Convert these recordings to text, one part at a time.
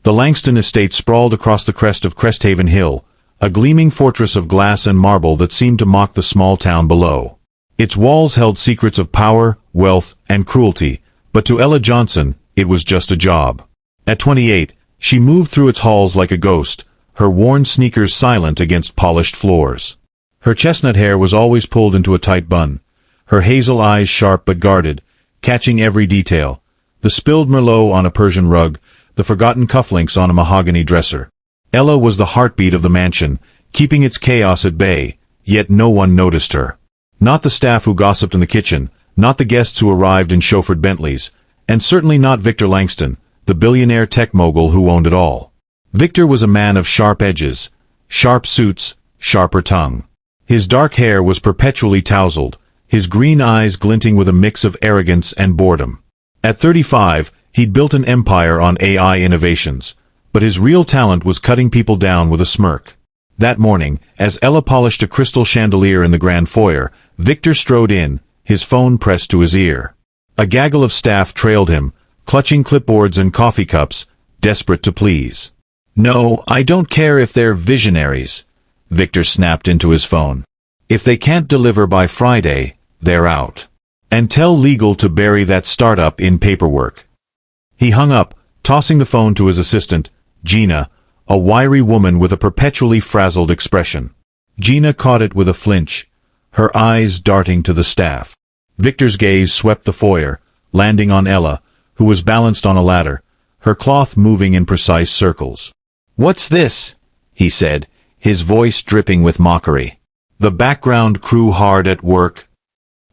The Langston estate sprawled across the crest of Cresthaven Hill, a gleaming fortress of glass and marble that seemed to mock the small town below. Its walls held secrets of power, wealth, and cruelty, but to Ella Johnson, it was just a job. At 28, she moved through its halls like a ghost, her worn sneakers silent against polished floors. Her chestnut hair was always pulled into a tight bun, her hazel eyes sharp but guarded, catching every detail: the spilled Merlot on a Persian rug, the forgotten cufflinks on a mahogany dresser. Ella was the heartbeat of the mansion, keeping its chaos at bay, yet no one noticed her. Not the staff who gossiped in the kitchen, not the guests who arrived in chauffeured Bentleys, and certainly not Victor Langston, the billionaire tech mogul who owned it all. Victor was a man of sharp edges, sharp suits, sharper tongue. His dark hair was perpetually tousled, his green eyes glinting with a mix of arrogance and boredom. At 35, he'd built an empire on AI innovations, but his real talent was cutting people down with a smirk. That morning, as Ella polished a crystal chandelier in the grand foyer, Victor strode in, his phone pressed to his ear. A gaggle of staff trailed him, clutching clipboards and coffee cups, desperate to please. "No, I don't care if they're visionaries," Victor snapped into his phone. "If they can't deliver by Friday, they're out. And tell legal to bury that startup in paperwork." He hung up, tossing the phone to his assistant, Gina, a wiry woman with a perpetually frazzled expression. Gina caught it with a flinch, her eyes darting to the staff. Victor's gaze swept the foyer, landing on Ella, who was balanced on a ladder, her cloth moving in precise circles. "What's this?" he said, his voice dripping with mockery. "The background crew hard at work?"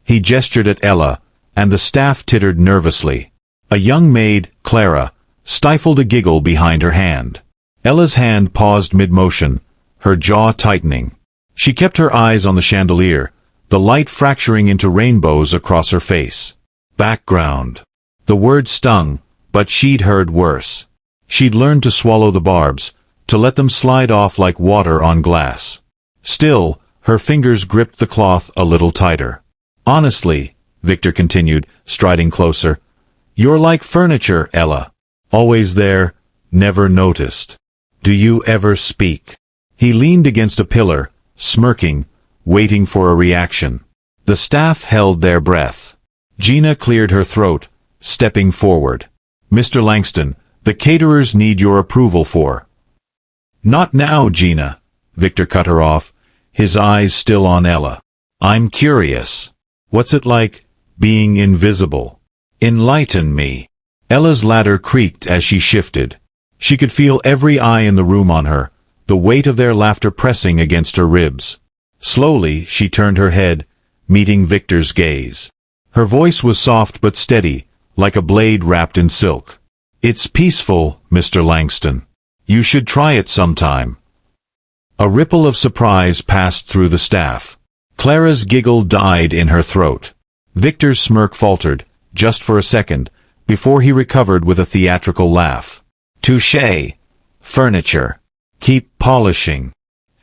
He gestured at Ella, and the staff tittered nervously. A young maid, Clara, stifled a giggle behind her hand. Ella's hand paused mid-motion, her jaw tightening. She kept her eyes on the chandelier, the light fracturing into rainbows across her face. Background. The word stung, but she'd heard worse. She'd learned to swallow the barbs, to let them slide off like water on glass. Still, her fingers gripped the cloth a little tighter. "Honestly," Victor continued, striding closer, "you're like furniture, Ella. Always there, never noticed. Do you ever speak?" He leaned against a pillar, smirking, waiting for a reaction. The staff held their breath. Gina cleared her throat, stepping forward. "Mr. Langston, the caterers need your approval for—" "Not now, Gina," Victor cut her off, his eyes still on Ella. "I'm curious. What's it like, being invisible? Enlighten me." Ella's ladder creaked as she shifted. She could feel every eye in the room on her, the weight of their laughter pressing against her ribs. Slowly, she turned her head, meeting Victor's gaze. Her voice was soft but steady, like a blade wrapped in silk. "It's peaceful, Mr. Langston. You should try it sometime." A ripple of surprise passed through the staff. Clara's giggle died in her throat. Victor's smirk faltered, just for a second, before he recovered with a theatrical laugh. "Touché. Furniture. Keep polishing."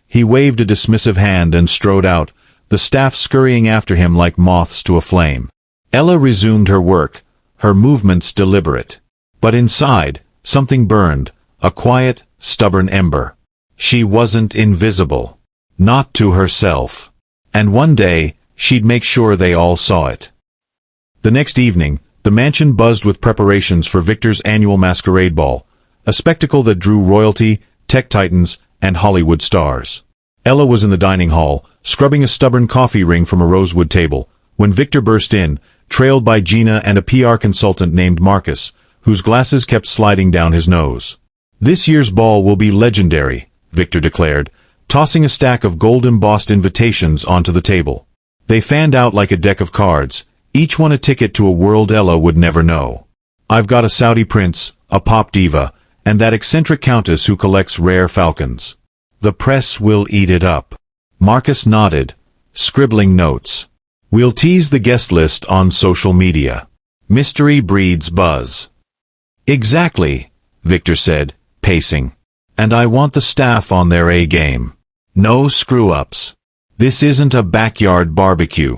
He waved a dismissive hand and strode out, the staff scurrying after him like moths to a flame. Ella resumed her work, her movements deliberate. But inside, something burned, a quiet, stubborn ember. She wasn't invisible. Not to herself. And one day, she'd make sure they all saw it. The next evening, the mansion buzzed with preparations for Victor's annual masquerade ball, a spectacle that drew royalty, tech titans, and Hollywood stars. Ella was in the dining hall, scrubbing a stubborn coffee ring from a rosewood table, when Victor burst in, trailed by Gina and a PR consultant named Marcus, whose glasses kept sliding down his nose. "This year's ball will be legendary," Victor declared, tossing a stack of gold-embossed invitations onto the table. They fanned out like a deck of cards, each one a ticket to a world Ella would never know. "I've got a Saudi prince, a pop diva, and that eccentric countess who collects rare falcons. The press will eat it up." Marcus nodded, scribbling notes. "We'll tease the guest list on social media. Mystery breeds buzz." "Exactly," Victor said, pacing. "And I want the staff on their A-game. No screw-ups. This isn't a backyard barbecue."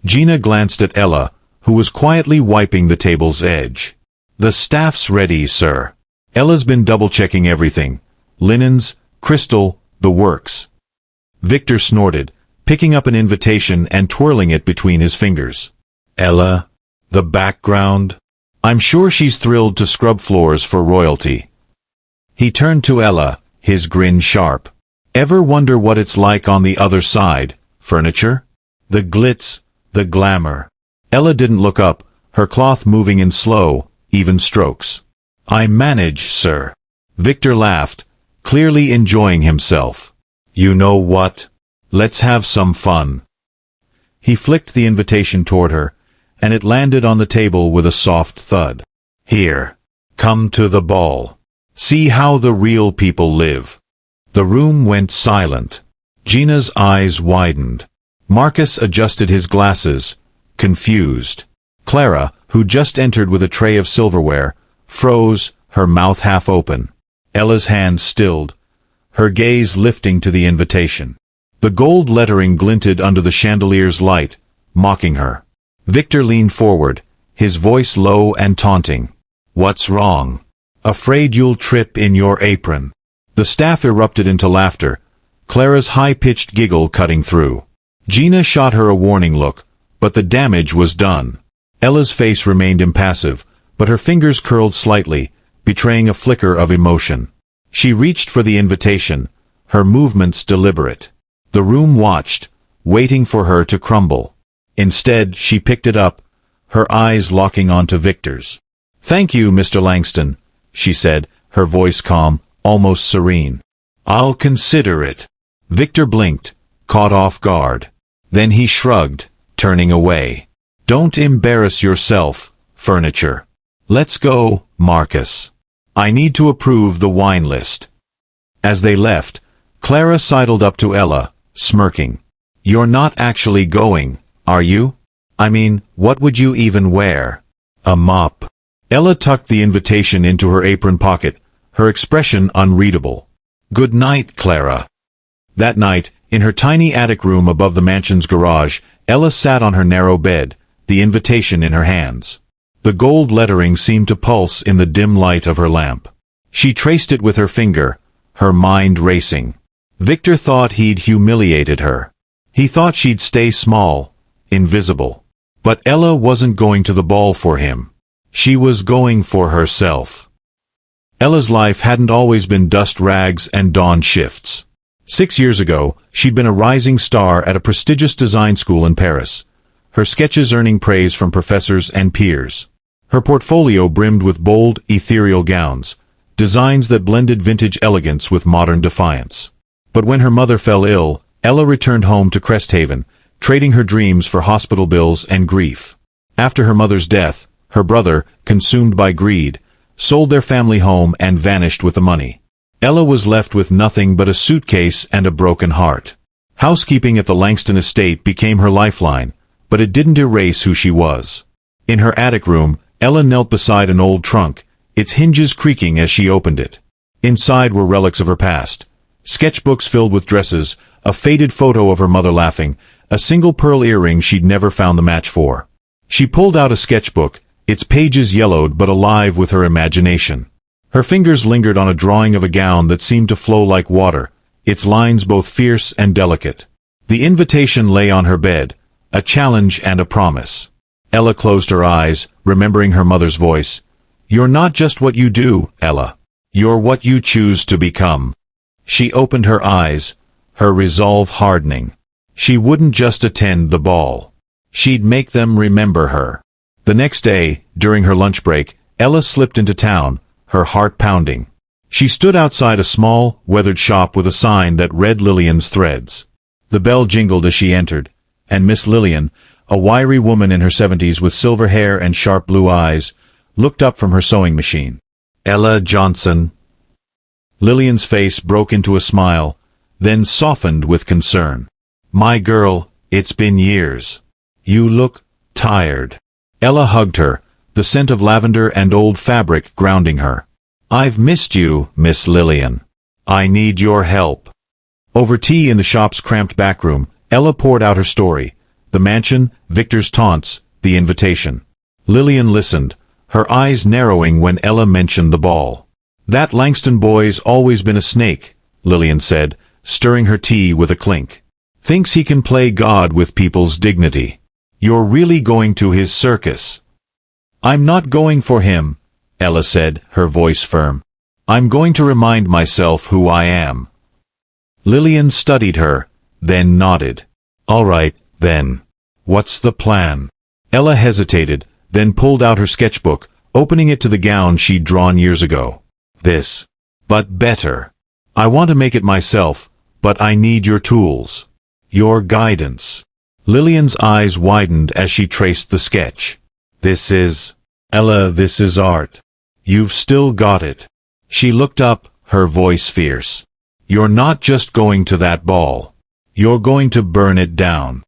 Gina glanced at Ella, who was quietly wiping the table's edge. "The staff's ready, sir." Ella's been double-checking everything. Linens, crystal, the works. Victor snorted, picking up an invitation and twirling it between his fingers. Ella? The background? I'm sure she's thrilled to scrub floors for royalty. He turned to Ella, his grin sharp. Ever wonder what it's like on the other side? Furniture? The glitz, the glamour. Ella didn't look up, her cloth moving in slow, even strokes. I manage, sir. Victor laughed, clearly enjoying himself. You know what? Let's have some fun. He flicked the invitation toward her, and it landed on the table with a soft thud. Here. Come to the ball. See how the real people live. The room went silent. Gina's eyes widened. Marcus adjusted his glasses, confused. Clara, who just entered with a tray of silverware, froze, her mouth half open. Ella's hand stilled, her gaze lifting to the invitation. The gold lettering glinted under the chandelier's light, mocking her. Victor leaned forward, his voice low and taunting. What's wrong? Afraid you'll trip in your apron. The staff erupted into laughter, Clara's high-pitched giggle cutting through. Gina shot her a warning look, but the damage was done. Ella's face remained impassive, but her fingers curled slightly, betraying a flicker of emotion. She reached for the invitation, her movements deliberate. The room watched, waiting for her to crumble. Instead, she picked it up, her eyes locking onto Victor's. Thank you, Mr. Langston, she said, her voice calm, almost serene. I'll consider it. Victor blinked, caught off guard. Then he shrugged, turning away. Don't embarrass yourself, furniture. Let's go, Marcus. I need to approve the wine list. As they left, Clara sidled up to Ella, smirking. You're not actually going, are you? I mean, what would you even wear? A mop. Ella tucked the invitation into her apron pocket, her expression unreadable. Good night, Clara. That night, in her tiny attic room above the mansion's garage, Ella sat on her narrow bed, the invitation in her hands. The gold lettering seemed to pulse in the dim light of her lamp. She traced it with her finger, her mind racing. Victor thought he'd humiliated her. He thought she'd stay small, invisible. But Ella wasn't going to the ball for him. She was going for herself. Ella's life hadn't always been dust rags and dawn shifts. 6 years ago, she'd been a rising star at a prestigious design school in Paris, her sketches earning praise from professors and peers. Her portfolio brimmed with bold, ethereal gowns, designs that blended vintage elegance with modern defiance. But when her mother fell ill, Ella returned home to Cresthaven, trading her dreams for hospital bills and grief. After her mother's death, her brother, consumed by greed, sold their family home and vanished with the money. Ella was left with nothing but a suitcase and a broken heart. Housekeeping at the Langston estate became her lifeline, but it didn't erase who she was. In her attic room, Ella knelt beside an old trunk, its hinges creaking as she opened it. Inside were relics of her past. Sketchbooks filled with dresses, a faded photo of her mother laughing, a single pearl earring she'd never found the match for. She pulled out a sketchbook, its pages yellowed but alive with her imagination. Her fingers lingered on a drawing of a gown that seemed to flow like water, its lines both fierce and delicate. The invitation lay on her bed, a challenge and a promise. Ella closed her eyes, remembering her mother's voice. You're not just what you do, Ella. You're what you choose to become. She opened her eyes, her resolve hardening. She wouldn't just attend the ball. She'd make them remember her. The next day, during her lunch break, Ella slipped into town, her heart pounding. She stood outside a small, weathered shop with a sign that read Lillian's Threads. The bell jingled as she entered, and Miss Lillian, a wiry woman in her 70s with silver hair and sharp blue eyes, looked up from her sewing machine. Ella Johnson. Lillian's face broke into a smile, then softened with concern. My girl, it's been years. You look tired. Ella hugged her, the scent of lavender and old fabric grounding her. I've missed you, Miss Lillian. I need your help. Over tea in the shop's cramped back room, Ella poured out her story. The mansion, Victor's taunts, the invitation. Lillian listened, her eyes narrowing when Ella mentioned the ball. That Langston boy's always been a snake, Lillian said, stirring her tea with a clink. Thinks he can play God with people's dignity. You're really going to his circus. I'm not going for him, Ella said, her voice firm. I'm going to remind myself who I am. Lillian studied her, then nodded. All right, then. What's the plan? Ella hesitated, then pulled out her sketchbook, opening it to the gown she'd drawn years ago. This. But better. I want to make it myself, but I need your tools. Your guidance. Lillian's eyes widened as she traced the sketch. Ella, this is art. You've still got it. She looked up, her voice fierce. You're not just going to that ball. You're going to burn it down.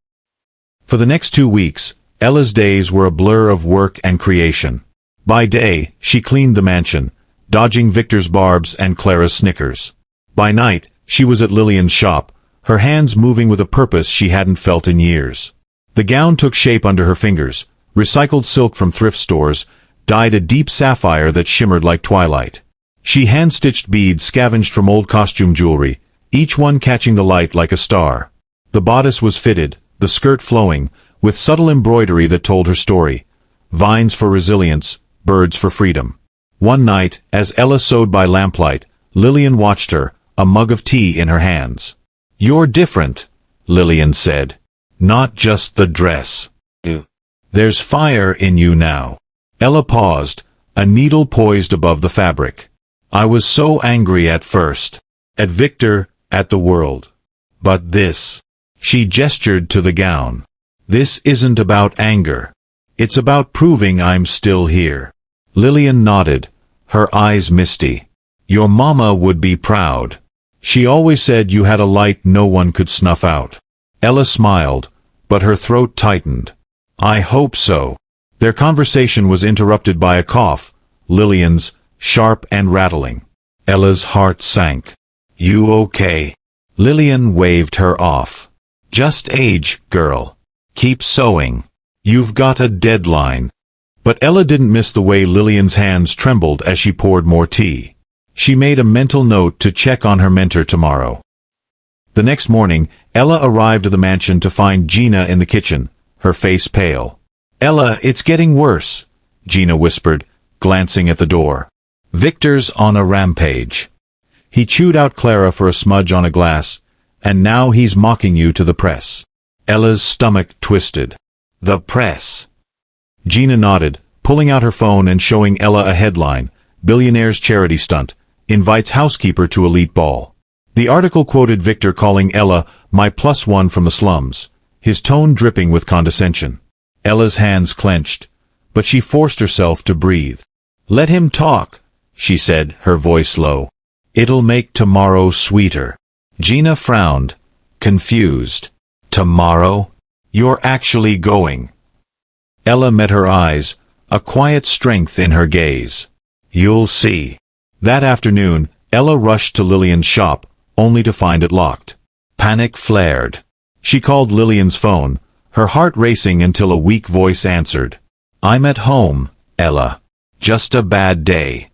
For the next 2 weeks, Ella's days were a blur of work and creation. By day, she cleaned the mansion, dodging Victor's barbs and Clara's snickers. By night, she was at Lillian's shop, her hands moving with a purpose she hadn't felt in years. The gown took shape under her fingers, recycled silk from thrift stores, dyed a deep sapphire that shimmered like twilight. She hand-stitched beads scavenged from old costume jewelry, each one catching the light like a star. The bodice was fitted, the skirt flowing, with subtle embroidery that told her story. Vines for resilience, birds for freedom. One night, as Ella sewed by lamplight, Lillian watched her, a mug of tea in her hands. You're different, Lillian said. Not just the dress. There's fire in you now. Ella paused, a needle poised above the fabric. I was so angry at first. At Victor, at the world. But this. She gestured to the gown. This isn't about anger. It's about proving I'm still here. Lillian nodded, her eyes misty. Your mama would be proud. She always said you had a light no one could snuff out. Ella smiled, but her throat tightened. I hope so. Their conversation was interrupted by a cough, Lillian's, sharp and rattling. Ella's heart sank. You okay? Lillian waved her off. Just age, girl. Keep sewing. You've got a deadline. But Ella didn't miss the way Lillian's hands trembled as she poured more tea. She made a mental note to check on her mentor tomorrow. The next morning, Ella arrived at the mansion to find Gina in the kitchen, her face pale. Ella, it's getting worse, Gina whispered, glancing at the door. Victor's on a rampage. He chewed out Clara for a smudge on a glass, and now he's mocking you to the press. Ella's stomach twisted. The press. Gina nodded, pulling out her phone and showing Ella a headline, Billionaire's charity stunt, invites housekeeper to elite ball. The article quoted Victor calling Ella my +1 from the slums, his tone dripping with condescension. Ella's hands clenched, but she forced herself to breathe. Let him talk, she said, her voice low. It'll make tomorrow sweeter. Gina frowned, confused. Tomorrow? You're actually going. Ella met her eyes, a quiet strength in her gaze. You'll see. That afternoon, Ella rushed to Lillian's shop, only to find it locked. Panic flared. She called Lillian's phone, her heart racing until a weak voice answered. I'm at home, Ella. Just a bad day.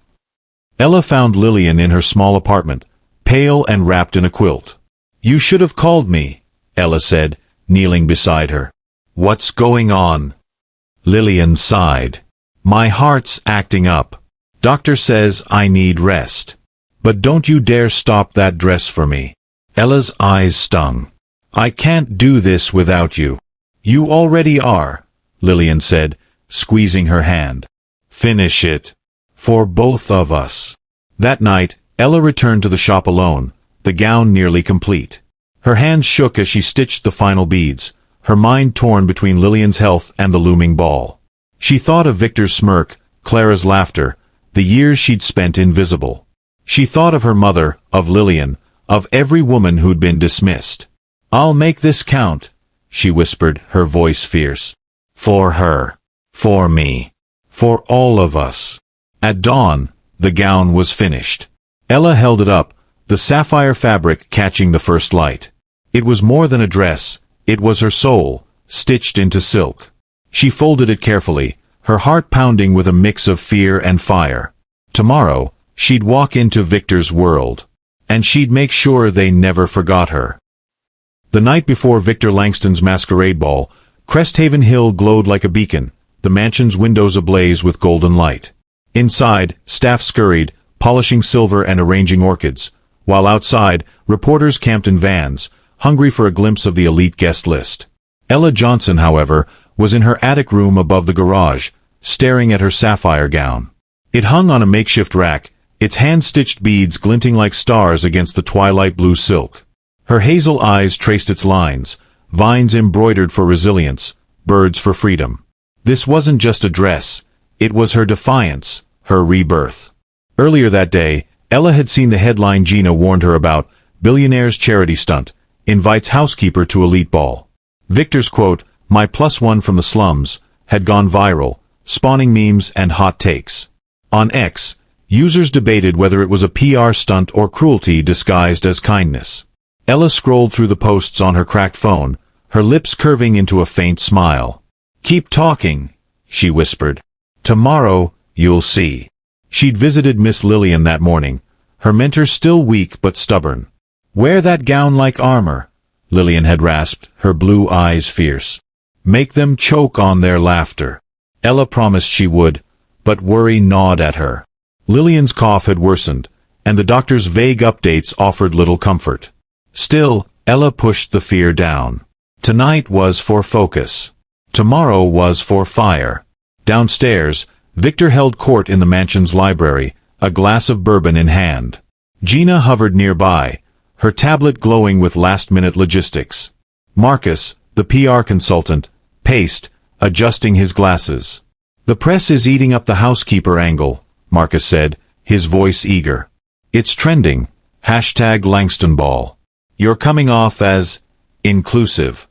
Ella found Lillian in her small apartment, pale and wrapped in a quilt. You should have called me, Ella said, kneeling beside her. What's going on? Lillian sighed. My heart's acting up. Doctor says I need rest. But don't you dare stop that dress for me. Ella's eyes stung. I can't do this without you. You already are, Lillian said, squeezing her hand. Finish it. For both of us. That night, Ella returned to the shop alone, the gown nearly complete. Her hands shook as she stitched the final beads, her mind torn between Lillian's health and the looming ball. She thought of Victor's smirk, Clara's laughter, the years she'd spent invisible. She thought of her mother, of Lillian, of every woman who'd been dismissed. I'll make this count, she whispered, her voice fierce. For her. For me. For all of us. At dawn, the gown was finished. Ella held it up, the sapphire fabric catching the first light. It was more than a dress, it was her soul, stitched into silk. She folded it carefully, her heart pounding with a mix of fear and fire. Tomorrow, She'd walk into Victor's world. And she'd make sure they never forgot her. The night before Victor Langston's masquerade ball, Cresthaven Hill glowed like a beacon, the mansion's windows ablaze with golden light. Inside, staff scurried, polishing silver and arranging orchids, while outside, reporters camped in vans, hungry for a glimpse of the elite guest list. Ella Johnson, however, was in her attic room above the garage, staring at her sapphire gown. It hung on a makeshift rack, its hand-stitched beads glinting like stars against the twilight blue silk. Her hazel eyes traced its lines, vines embroidered for resilience, birds for freedom. This wasn't just a dress, it was her defiance, her rebirth. Earlier that day, Ella had seen the headline Gina warned her about, "Billionaire's charity stunt, invites housekeeper to elite ball." Victor's quote, "My +1 from the slums," had gone viral, spawning memes and hot takes. On X, users debated whether it was a PR stunt or cruelty disguised as kindness. Ella scrolled through the posts on her cracked phone, her lips curving into a faint smile. "Keep talking," she whispered. "Tomorrow, you'll see." She'd visited Miss Lillian that morning, her mentor still weak but stubborn. "Wear that gown like armor," Lillian had rasped, her blue eyes fierce. "Make them choke on their laughter." Ella promised she would, but worry gnawed at her. Lillian's cough had worsened, and the doctor's vague updates offered little comfort. Still, Ella pushed the fear down. Tonight was for focus. Tomorrow was for fire. Downstairs, Victor held court in the mansion's library, a glass of bourbon in hand. Gina hovered nearby, her tablet glowing with last-minute logistics. Marcus, the PR consultant, paced, adjusting his glasses. "The press is eating up the housekeeper angle," Marcus said, his voice eager. "It's trending. #Langston Ball. You're coming off as inclusive."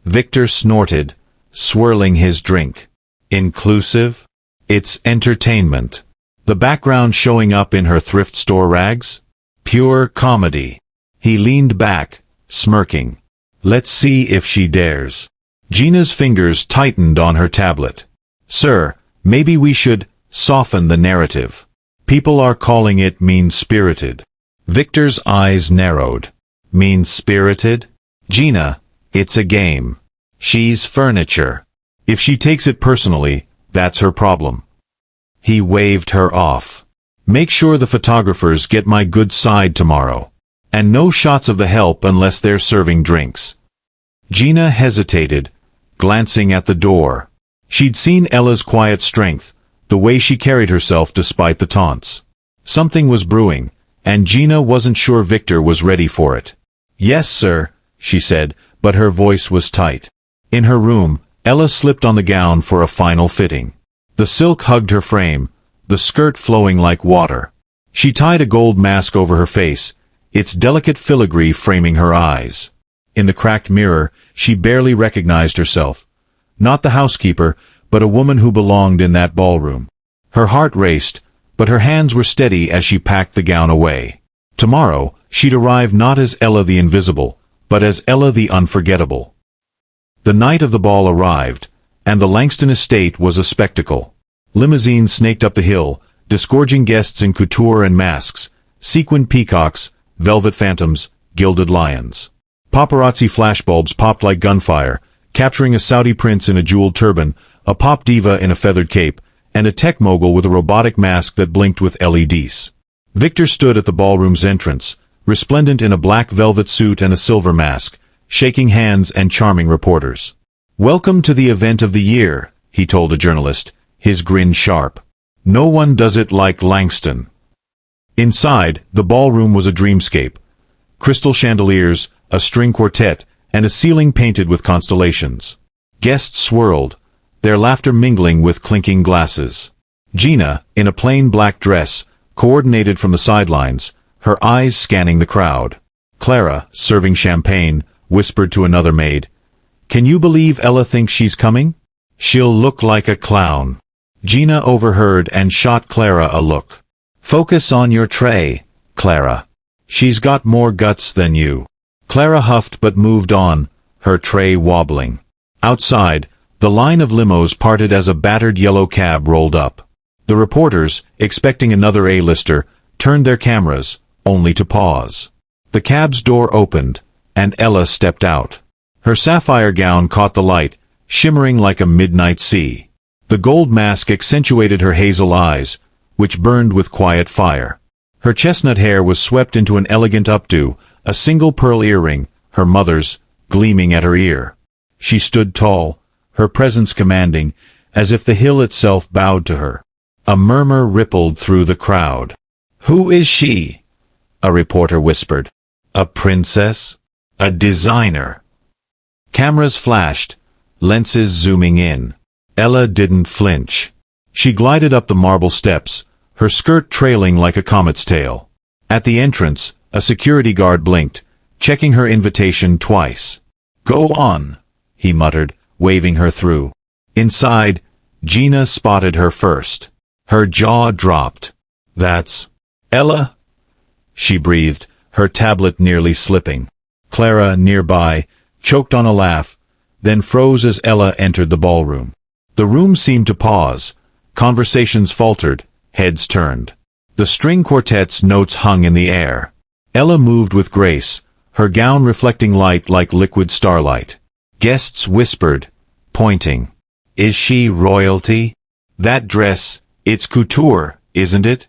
Victor snorted, swirling his drink. "Inclusive? It's entertainment." The background showing up in her thrift store rags? Pure comedy. He leaned back, smirking. "Let's see if she dares." Gina's fingers tightened on her tablet. "Sir, maybe we should soften the narrative. People are calling it mean-spirited." Victor's eyes narrowed. "Mean-spirited? Gina, it's a game. She's furniture. If she takes it personally, that's her problem." He waved her off. "Make sure the photographers get my good side tomorrow. And no shots of the help unless they're serving drinks." Gina hesitated, glancing at the door. She'd seen Ella's quiet strength, the way she carried herself despite the taunts. Something was brewing, and Gina wasn't sure Victor was ready for it. "Yes, sir," she said, but her voice was tight. In her room, Ella slipped on the gown for a final fitting. The silk hugged her frame, the skirt flowing like water. She tied a gold mask over her face, its delicate filigree framing her eyes. In the cracked mirror, she barely recognized herself. Not the housekeeper, but a woman who belonged in that ballroom. Her heart raced, but her hands were steady as she packed the gown away. Tomorrow, she'd arrive not as Ella the Invisible, but as Ella the Unforgettable. The night of the ball arrived, and the Langston estate was a spectacle. Limousines snaked up the hill, disgorging guests in couture and masks, sequined peacocks, velvet phantoms, gilded lions. Paparazzi flashbulbs popped like gunfire, capturing a Saudi prince in a jeweled turban, a pop diva in a feathered cape, and a tech mogul with a robotic mask that blinked with LEDs. Victor stood at the ballroom's entrance, resplendent in a black velvet suit and a silver mask, shaking hands and charming reporters. "Welcome to the event of the year," he told a journalist, his grin sharp. "No one does it like Langston." Inside, the ballroom was a dreamscape. Crystal chandeliers, a string quartet, and a ceiling painted with constellations. Guests swirled, their laughter mingling with clinking glasses. Gina, in a plain black dress, coordinated from the sidelines, her eyes scanning the crowd. Clara, serving champagne, whispered to another maid, "Can you believe Ella thinks she's coming? She'll look like a clown." Gina overheard and shot Clara a look. "Focus on your tray, Clara. She's got more guts than you." Clara huffed but moved on, her tray wobbling. Outside, the line of limos parted as a battered yellow cab rolled up. The reporters, expecting another A-lister, turned their cameras, only to pause. The cab's door opened, and Ella stepped out. Her sapphire gown caught the light, shimmering like a midnight sea. The gold mask accentuated her hazel eyes, which burned with quiet fire. Her chestnut hair was swept into an elegant updo, a single pearl earring, her mother's, gleaming at her ear. She stood tall, her presence commanding, as if the hill itself bowed to her. A murmur rippled through the crowd. "Who is she?" a reporter whispered. "A princess? A designer?" Cameras flashed, lenses zooming in. Ella didn't flinch. She glided up the marble steps, her skirt trailing like a comet's tail. At the entrance, a security guard blinked, checking her invitation twice. "Go on," he muttered, waving her through. Inside, Gina spotted her first. Her jaw dropped. "That's Ella?" she breathed, her tablet nearly slipping. Clara, nearby, choked on a laugh, then froze as Ella entered the ballroom. The room seemed to pause. Conversations faltered, heads turned. The string quartet's notes hung in the air. Ella moved with grace, her gown reflecting light like liquid starlight. Guests whispered, pointing. "Is she royalty? That dress, it's couture, isn't it?"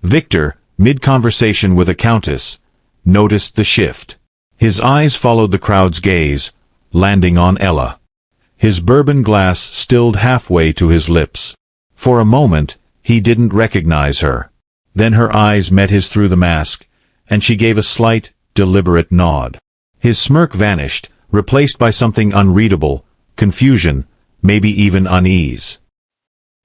Victor, mid-conversation with a countess, noticed the shift. His eyes followed the crowd's gaze, landing on Ella. His bourbon glass stilled halfway to his lips. For a moment, he didn't recognize her. Then her eyes met his through the mask, and she gave a slight, deliberate nod. His smirk vanished, replaced by something unreadable, confusion, maybe even unease.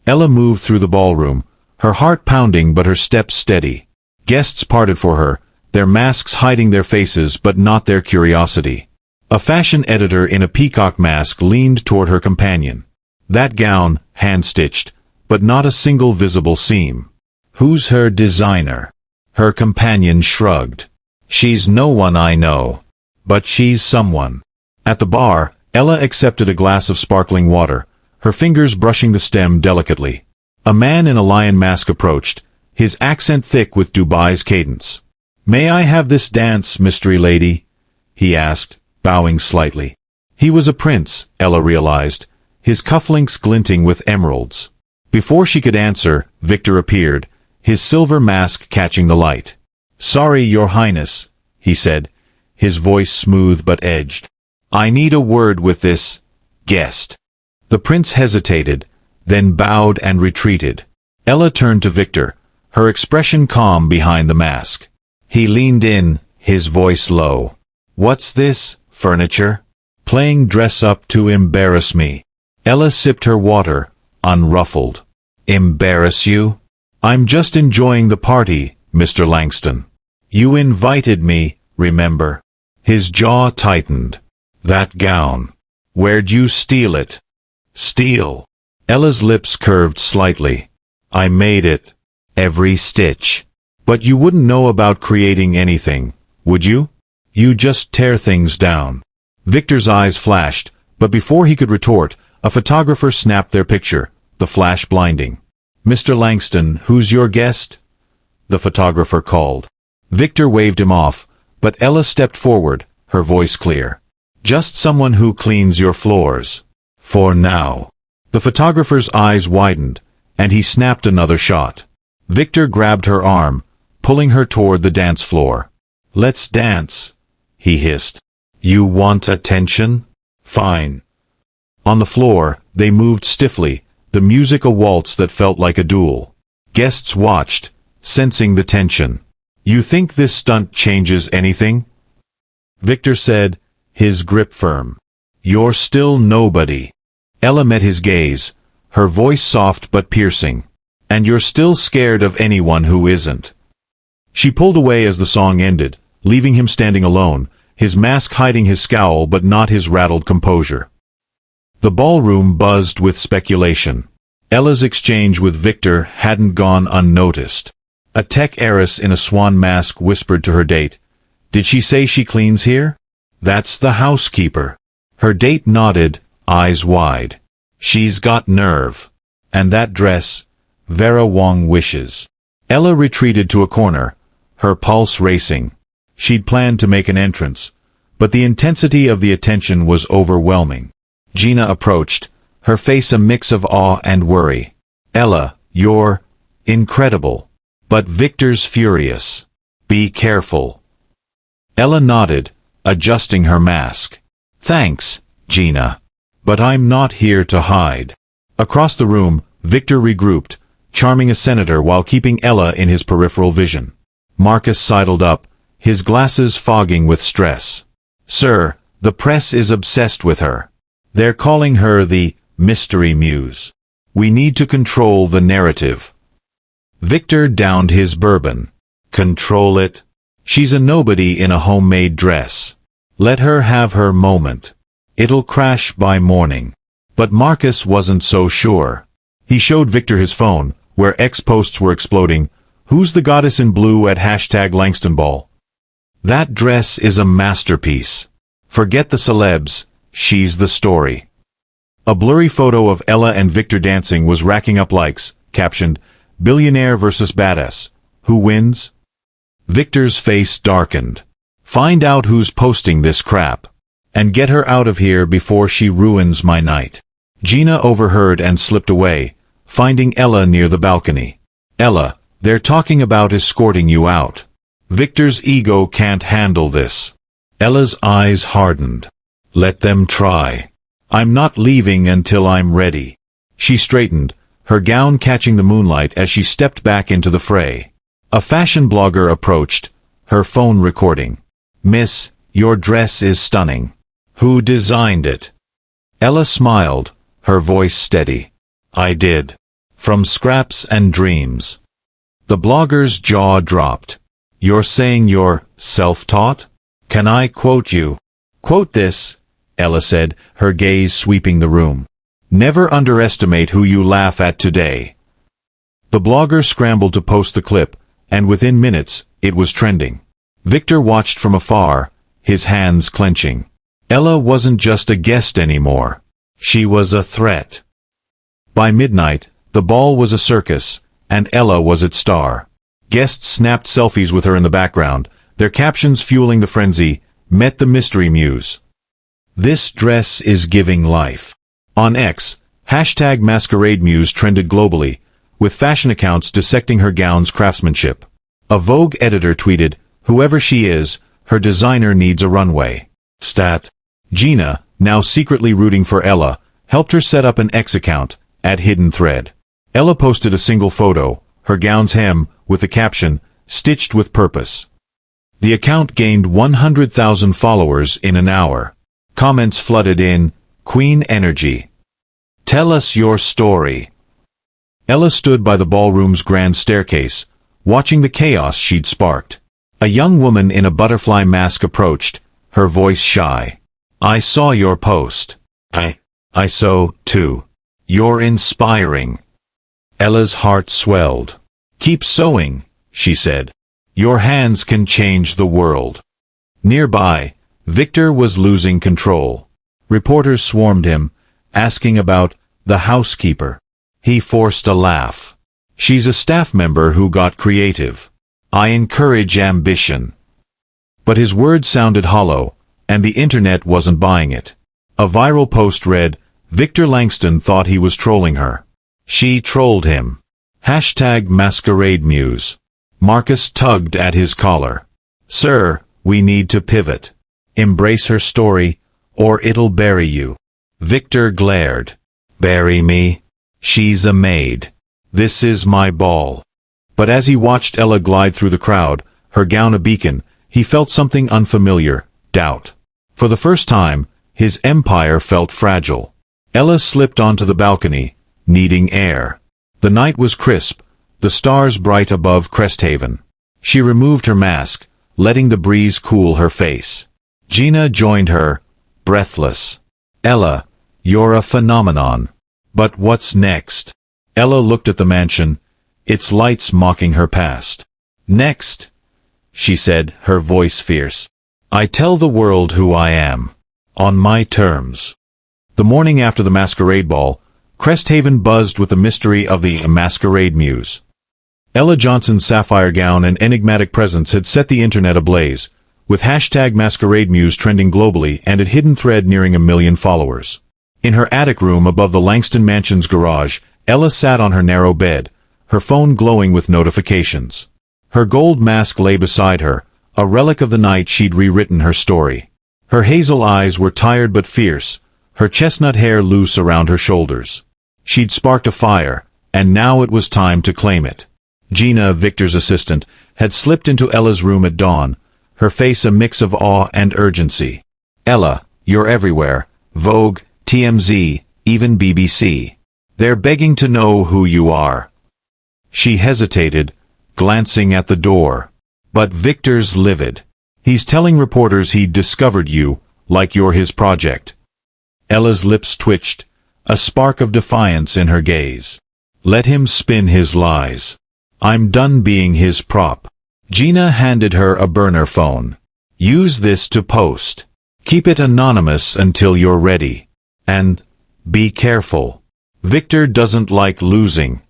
Ella moved through the ballroom, her heart pounding but her steps steady. Guests parted for her, their masks hiding their faces but not their curiosity. A fashion editor in a peacock mask leaned toward her companion. That gown, hand-stitched, but not a single visible seam. "Who's her designer?" Her companion shrugged. "She's no one I know. But she's someone." At the bar, Ella accepted a glass of sparkling water, her fingers brushing the stem delicately. A man in a lion mask approached, his accent thick with Dubai's cadence. "May I have this dance, mystery lady?" he asked, bowing slightly. He was a prince, Ella realized, his cufflinks glinting with emeralds. Before she could answer, Victor appeared, his silver mask catching the light. "Sorry, Your Highness," he said, his voice smooth but edged. "I need a word with this guest." The prince hesitated, then bowed and retreated. Ella turned to Victor, her expression calm behind the mask. He leaned in, his voice low. "What's this, furniture? Playing dress-up to embarrass me?" Ella sipped her water, unruffled. "Embarrass you? I'm just enjoying the party, Mr. Langston. You invited me, remember?" His jaw tightened. "That gown. Where'd you steal it?" "Steal?" Ella's lips curved slightly. "I made it. Every stitch. But you wouldn't know about creating anything, would you? You just tear things down." Victor's eyes flashed, but before he could retort, a photographer snapped their picture, the flash blinding. "Mr. Langston, who's your guest?" the photographer called. Victor waved him off, but Ella stepped forward, her voice clear. "Just someone who cleans your floors. For now." The photographer's eyes widened, and he snapped another shot. Victor grabbed her arm, pulling her toward the dance floor. "Let's dance," he hissed. "You want attention? Fine." On the floor, they moved stiffly, the music a waltz that felt like a duel. Guests watched, sensing the tension. "You think this stunt changes anything?" Victor said, his grip firm. "You're still nobody." Ella met his gaze, her voice soft but piercing. "And you're still scared of anyone who isn't." She pulled away as the song ended, leaving him standing alone, his mask hiding his scowl but not his rattled composure. The ballroom buzzed with speculation. Ella's exchange with Victor hadn't gone unnoticed. A tech heiress in a swan mask whispered to her date, "Did she say she cleans here?" "That's the housekeeper." Her date nodded, eyes wide. "She's got nerve. And that dress, Vera Wong wishes. Ella retreated to a corner, her pulse racing. She'd planned to make an entrance, but the intensity of the attention was overwhelming. Gina approached, her face a mix of awe and worry. Ella, you're incredible. But Victor's furious. Be careful. Ella nodded, adjusting her mask. Thanks, Gina. But I'm not here to hide. Across the room, Victor regrouped, charming a senator while keeping Ella in his peripheral vision. Marcus sidled up, his glasses fogging with stress. Sir, the press is obsessed with her. They're calling her the mystery muse. We need to control the narrative. Victor downed his bourbon. Control it? She's a nobody in a homemade dress. Let her have her moment. It'll crash by morning. But Marcus wasn't so sure. He showed Victor his phone, where X-posts were exploding. Who's the goddess in blue at #Langston ball? That dress is a masterpiece. Forget the celebs, she's the story. A blurry photo of Ella and Victor dancing was racking up likes, captioned, Billionaire versus Badass. Who wins? Victor's face darkened. Find out who's posting this crap. And get her out of here before she ruins my night. Gina overheard and slipped away, finding Ella near the balcony. Ella, they're talking about escorting you out. Victor's ego can't handle this. Ella's eyes hardened. Let them try. I'm not leaving until I'm ready. She straightened, her gown catching the moonlight as she stepped back into the fray. A fashion blogger approached, her phone recording. Miss, your dress is stunning. Who designed it? Ella smiled, her voice steady. I did. From scraps and dreams. The blogger's jaw dropped. You're saying you're self-taught? Can I quote you? Quote this, Ella said, her gaze sweeping the room. Never underestimate who you laugh at today. The blogger scrambled to post the clip, and within minutes, it was trending. Victor watched from afar, his hands clenching. Ella wasn't just a guest anymore. She was a threat. By midnight, the ball was a circus, and Ella was its star. Guests snapped selfies with her in the background, their captions fueling the frenzy, met the mystery muse. This dress is giving life. On X, #Masquerade Muse trended globally, with fashion accounts dissecting her gown's craftsmanship. A Vogue editor tweeted, whoever she is, her designer needs a runway. Stat. Gina, now secretly rooting for Ella, helped her set up an X account, @HiddenThread. Ella posted a single photo, her gown's hem, with the caption, stitched with purpose. The account gained 100,000 followers in an hour. Comments flooded in, Queen Energy. Tell us your story. Ella stood by the ballroom's grand staircase, watching the chaos she'd sparked. A young woman in a butterfly mask approached, her voice shy. I saw your post. I saw, too. You're inspiring. Ella's heart swelled. Keep sewing, she said. Your hands can change the world. Nearby, Victor was losing control. Reporters swarmed him, asking about the housekeeper. He forced a laugh. She's a staff member who got creative. I encourage ambition. But his words sounded hollow, and the internet wasn't buying it. A viral post read, Victor Langston thought he was trolling her. She trolled him. #Masquerade Muse. Marcus tugged at his collar. Sir, we need to pivot. Embrace her story, or it'll bury you. Victor glared. Bury me? She's a maid. This is my ball. But as he watched Ella glide through the crowd, her gown a beacon, he felt something unfamiliar, doubt. For the first time, his empire felt fragile. Ella slipped onto the balcony, needing air. The night was crisp, the stars bright above Cresthaven. She removed her mask, letting the breeze cool her face. Gina joined her, breathless. Ella, you're a phenomenon. But what's next? Ella looked at the mansion, its lights mocking her past. Next, she said, her voice fierce. I tell the world who I am. On my terms. The morning after the masquerade ball, Cresthaven buzzed with the mystery of the masquerade muse. Ella Johnson's sapphire gown and enigmatic presence had set the internet ablaze, with hashtag masquerade muse trending globally and a hidden thread nearing 1 million followers. In her attic room above the Langston mansion's garage, Ella sat on her narrow bed, her phone glowing with notifications. Her gold mask lay beside her, a relic of the night she'd rewritten her story. Her hazel eyes were tired but fierce, her chestnut hair loose around her shoulders. She'd sparked a fire, and now it was time to claim it. Gina, Victor's assistant, had slipped into Ella's room at dawn, her face a mix of awe and urgency. "Ella, you're everywhere. Vogue, TMZ, even BBC. They're begging to know who you are." She hesitated, glancing at the door. But Victor's livid. "He's telling reporters he'd discovered you, like you're his project." Ella's lips twitched, a spark of defiance in her gaze. "Let him spin his lies. I'm done being his prop." Gina handed her a burner phone. "Use this to post. Keep it anonymous until you're ready. And be careful. Victor doesn't like losing."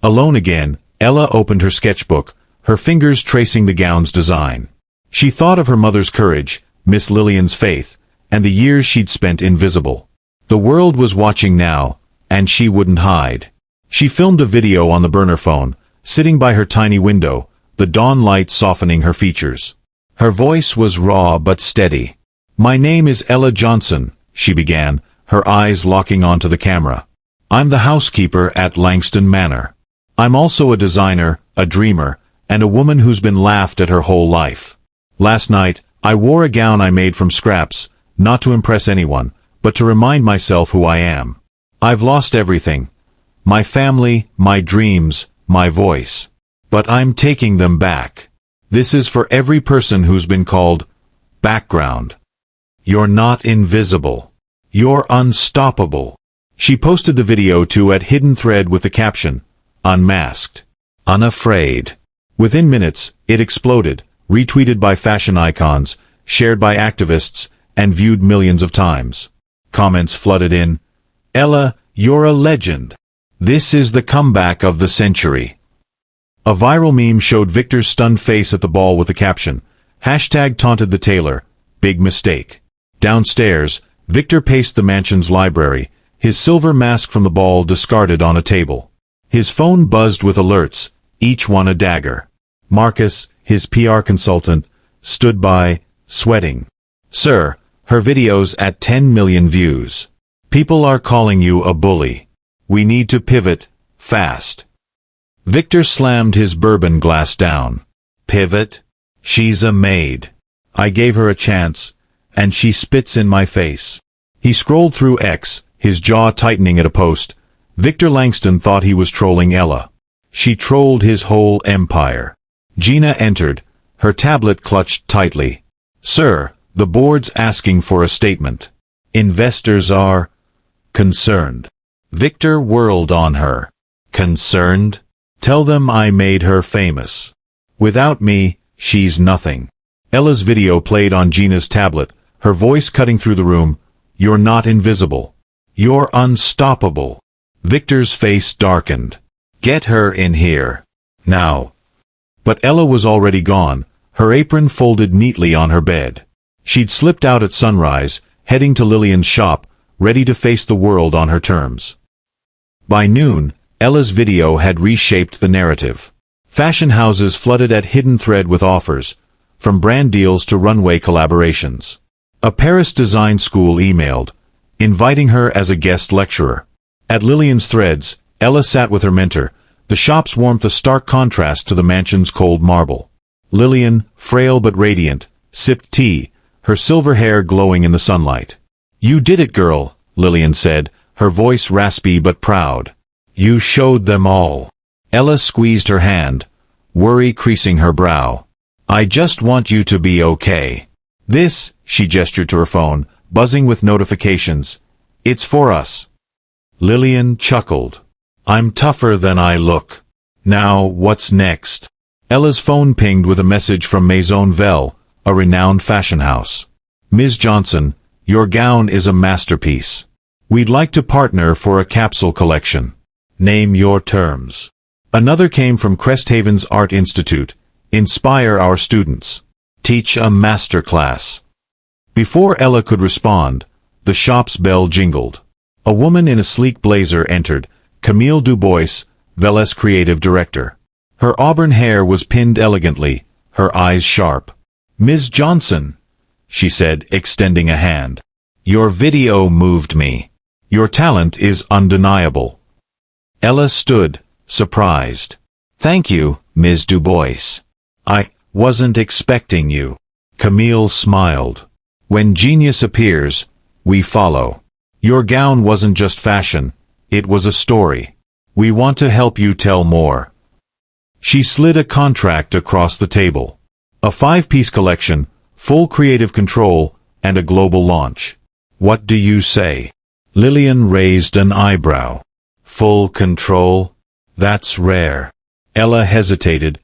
Alone again, Ella opened her sketchbook, her fingers tracing the gown's design. She thought of her mother's courage, Miss Lillian's faith, and the years she'd spent invisible. The world was watching now, and she wouldn't hide. She filmed a video on the burner phone, sitting by her tiny window, the dawn light softening her features. Her voice was raw but steady. "My name is Ella Johnson," she began, her eyes locking onto the camera. "I'm the housekeeper at Langston Manor. I'm also a designer, a dreamer, and a woman who's been laughed at her whole life. Last night, I wore a gown I made from scraps, not to impress anyone, but to remind myself who I am. I've lost everything. My family, my dreams, my voice. But I'm taking them back. This is for every person who's been called background. You're not invisible. You're unstoppable." She posted the video to @ hidden thread with the caption, "Unmasked. Unafraid." Within minutes, it exploded, retweeted by fashion icons, shared by activists, and viewed millions of times. Comments flooded in. "Ella, you're a legend. This is the comeback of the century." A viral meme showed Victor's stunned face at the ball with the caption, hashtag taunted the tailor, big mistake. Downstairs, Victor paced the mansion's library, his silver mask from the ball discarded on a table. His phone buzzed with alerts, each one a dagger. Marcus, his PR consultant, stood by, sweating. "Sir, her video's at 10 million views. People are calling you a bully. We need to pivot, fast." Victor slammed his bourbon glass down. "Pivot? She's a maid. I gave her a chance, and she spits in my face." He scrolled through X, his jaw tightening at a post. Victor Langston thought he was trolling Ella. She trolled his whole empire. Gina entered, her tablet clutched tightly. "Sir, the board's asking for a statement. Investors are concerned." Victor whirled on her. "Concerned? Tell them I made her famous. Without me, she's nothing." Ella's video played on Gina's tablet, her voice cutting through the room. "You're not invisible. You're unstoppable." Victor's face darkened. "Get her in here. Now." But Ella was already gone, her apron folded neatly on her bed. She'd slipped out at sunrise, heading to Lillian's shop, ready to face the world on her terms. By noon, Ella's video had reshaped the narrative. Fashion houses flooded @ hidden thread with offers, from brand deals to runway collaborations. A Paris design school emailed, inviting her as a guest lecturer. At Lillian's threads, Ella sat with her mentor, the shop's warmth a stark contrast to the mansion's cold marble. Lillian, frail but radiant, sipped tea, her silver hair glowing in the sunlight. "You did it, girl," Lillian said, her voice raspy but proud. "You showed them all." Ella squeezed her hand, worry creasing her brow. "I just want you to be okay. This," she gestured to her phone, buzzing with notifications, "it's for us." Lillian chuckled. "I'm tougher than I look. Now, what's next?" Ella's phone pinged with a message from Maison Velle, a renowned fashion house. "Ms. Johnson, your gown is a masterpiece. We'd like to partner for a capsule collection. Name your terms. Another came from Cresthaven's Art Institute. Inspire our students. Teach a master class. Before Ella could respond, the shop's bell jingled. A woman in a sleek blazer entered, Camille Dubois, Velez creative director. Her auburn hair was pinned elegantly, her eyes sharp. "Ms. Johnson," she said, extending a hand. "Your video moved me. Your talent is undeniable." Ella stood, surprised. "Thank you, Ms. Dubois. I wasn't expecting you." Camille smiled. "When genius appears, we follow. Your gown wasn't just fashion, it was a story. We want to help you tell more." She slid a contract across the table. A 5-piece collection, full creative control, and a global launch. "What do you say?" Lillian raised an eyebrow. "Full control? That's rare." Ella hesitated,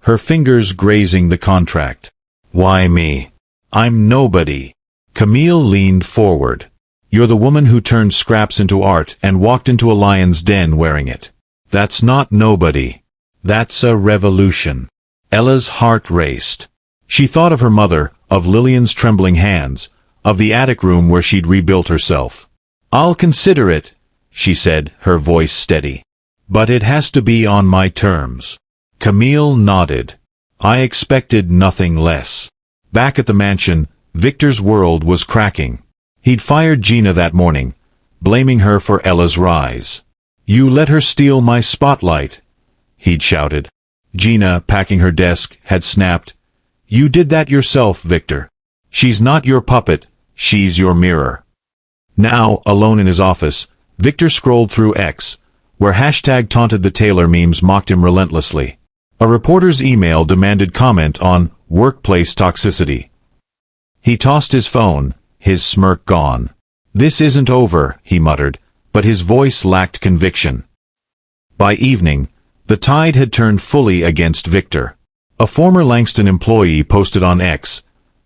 her fingers grazing the contract. "Why me? I'm nobody." Camille leaned forward. "You're the woman who turned scraps into art and walked into a lion's den wearing it. That's not nobody. That's a revolution." Ella's heart raced. She thought of her mother, of Lillian's trembling hands, of the attic room where she'd rebuilt herself. "I'll consider it," she said, her voice steady. "But it has to be on my terms." Camille nodded. "I expected nothing less." Back at the mansion, Victor's world was cracking. He'd fired Gina that morning, blaming her for Ella's rise. "You let her steal my spotlight," he'd shouted. Gina, packing her desk, had snapped, "You did that yourself, Victor. She's not your puppet, she's your mirror." Now, alone in his office, Victor scrolled through X, where hashtag taunted the tailor memes mocked him relentlessly. A reporter's email demanded comment on workplace toxicity. He tossed his phone, his smirk gone. "This isn't over," he muttered, but his voice lacked conviction. By evening, the tide had turned fully against Victor. A former Langston employee posted on X,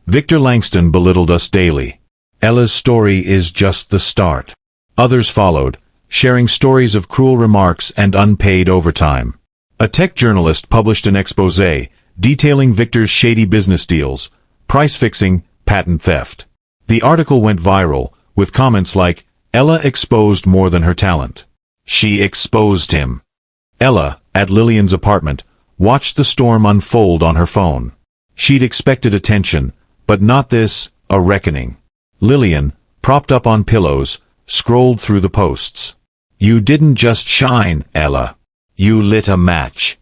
"Victor Langston belittled us daily. Ella's story is just the start." Others followed, sharing stories of cruel remarks and unpaid overtime. A tech journalist published an exposé detailing Victor's shady business deals, price-fixing, patent theft. The article went viral, with comments like, "Ella exposed more than her talent. She exposed him." Ella, at Lillian's apartment, watched the storm unfold on her phone. She'd expected attention, but not this, a reckoning. Lillian, propped up on pillows, scrolled through the posts. "You didn't just shine, Ella. You lit a match."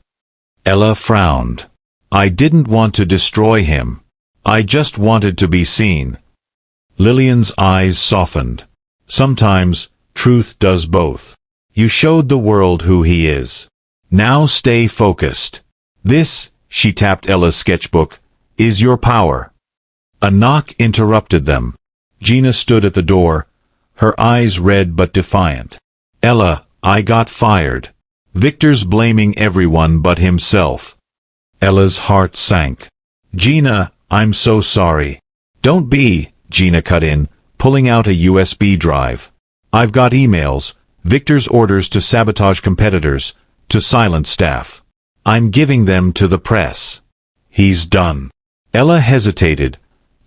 Ella frowned. "I didn't want to destroy him. I just wanted to be seen." Lillian's eyes softened. "Sometimes, truth does both. You showed the world who he is. Now stay focused. This," she tapped Ella's sketchbook, "is your power." A knock interrupted them. Gina stood at the door, her eyes red but defiant. "Ella, I got fired. Victor's blaming everyone but himself." Ella's heart sank. "Gina, I'm so sorry." "Don't be," Gina cut in, pulling out a USB drive. "I've got emails, Victor's orders to sabotage competitors, to silence staff. I'm giving them to the press. He's done." Ella hesitated,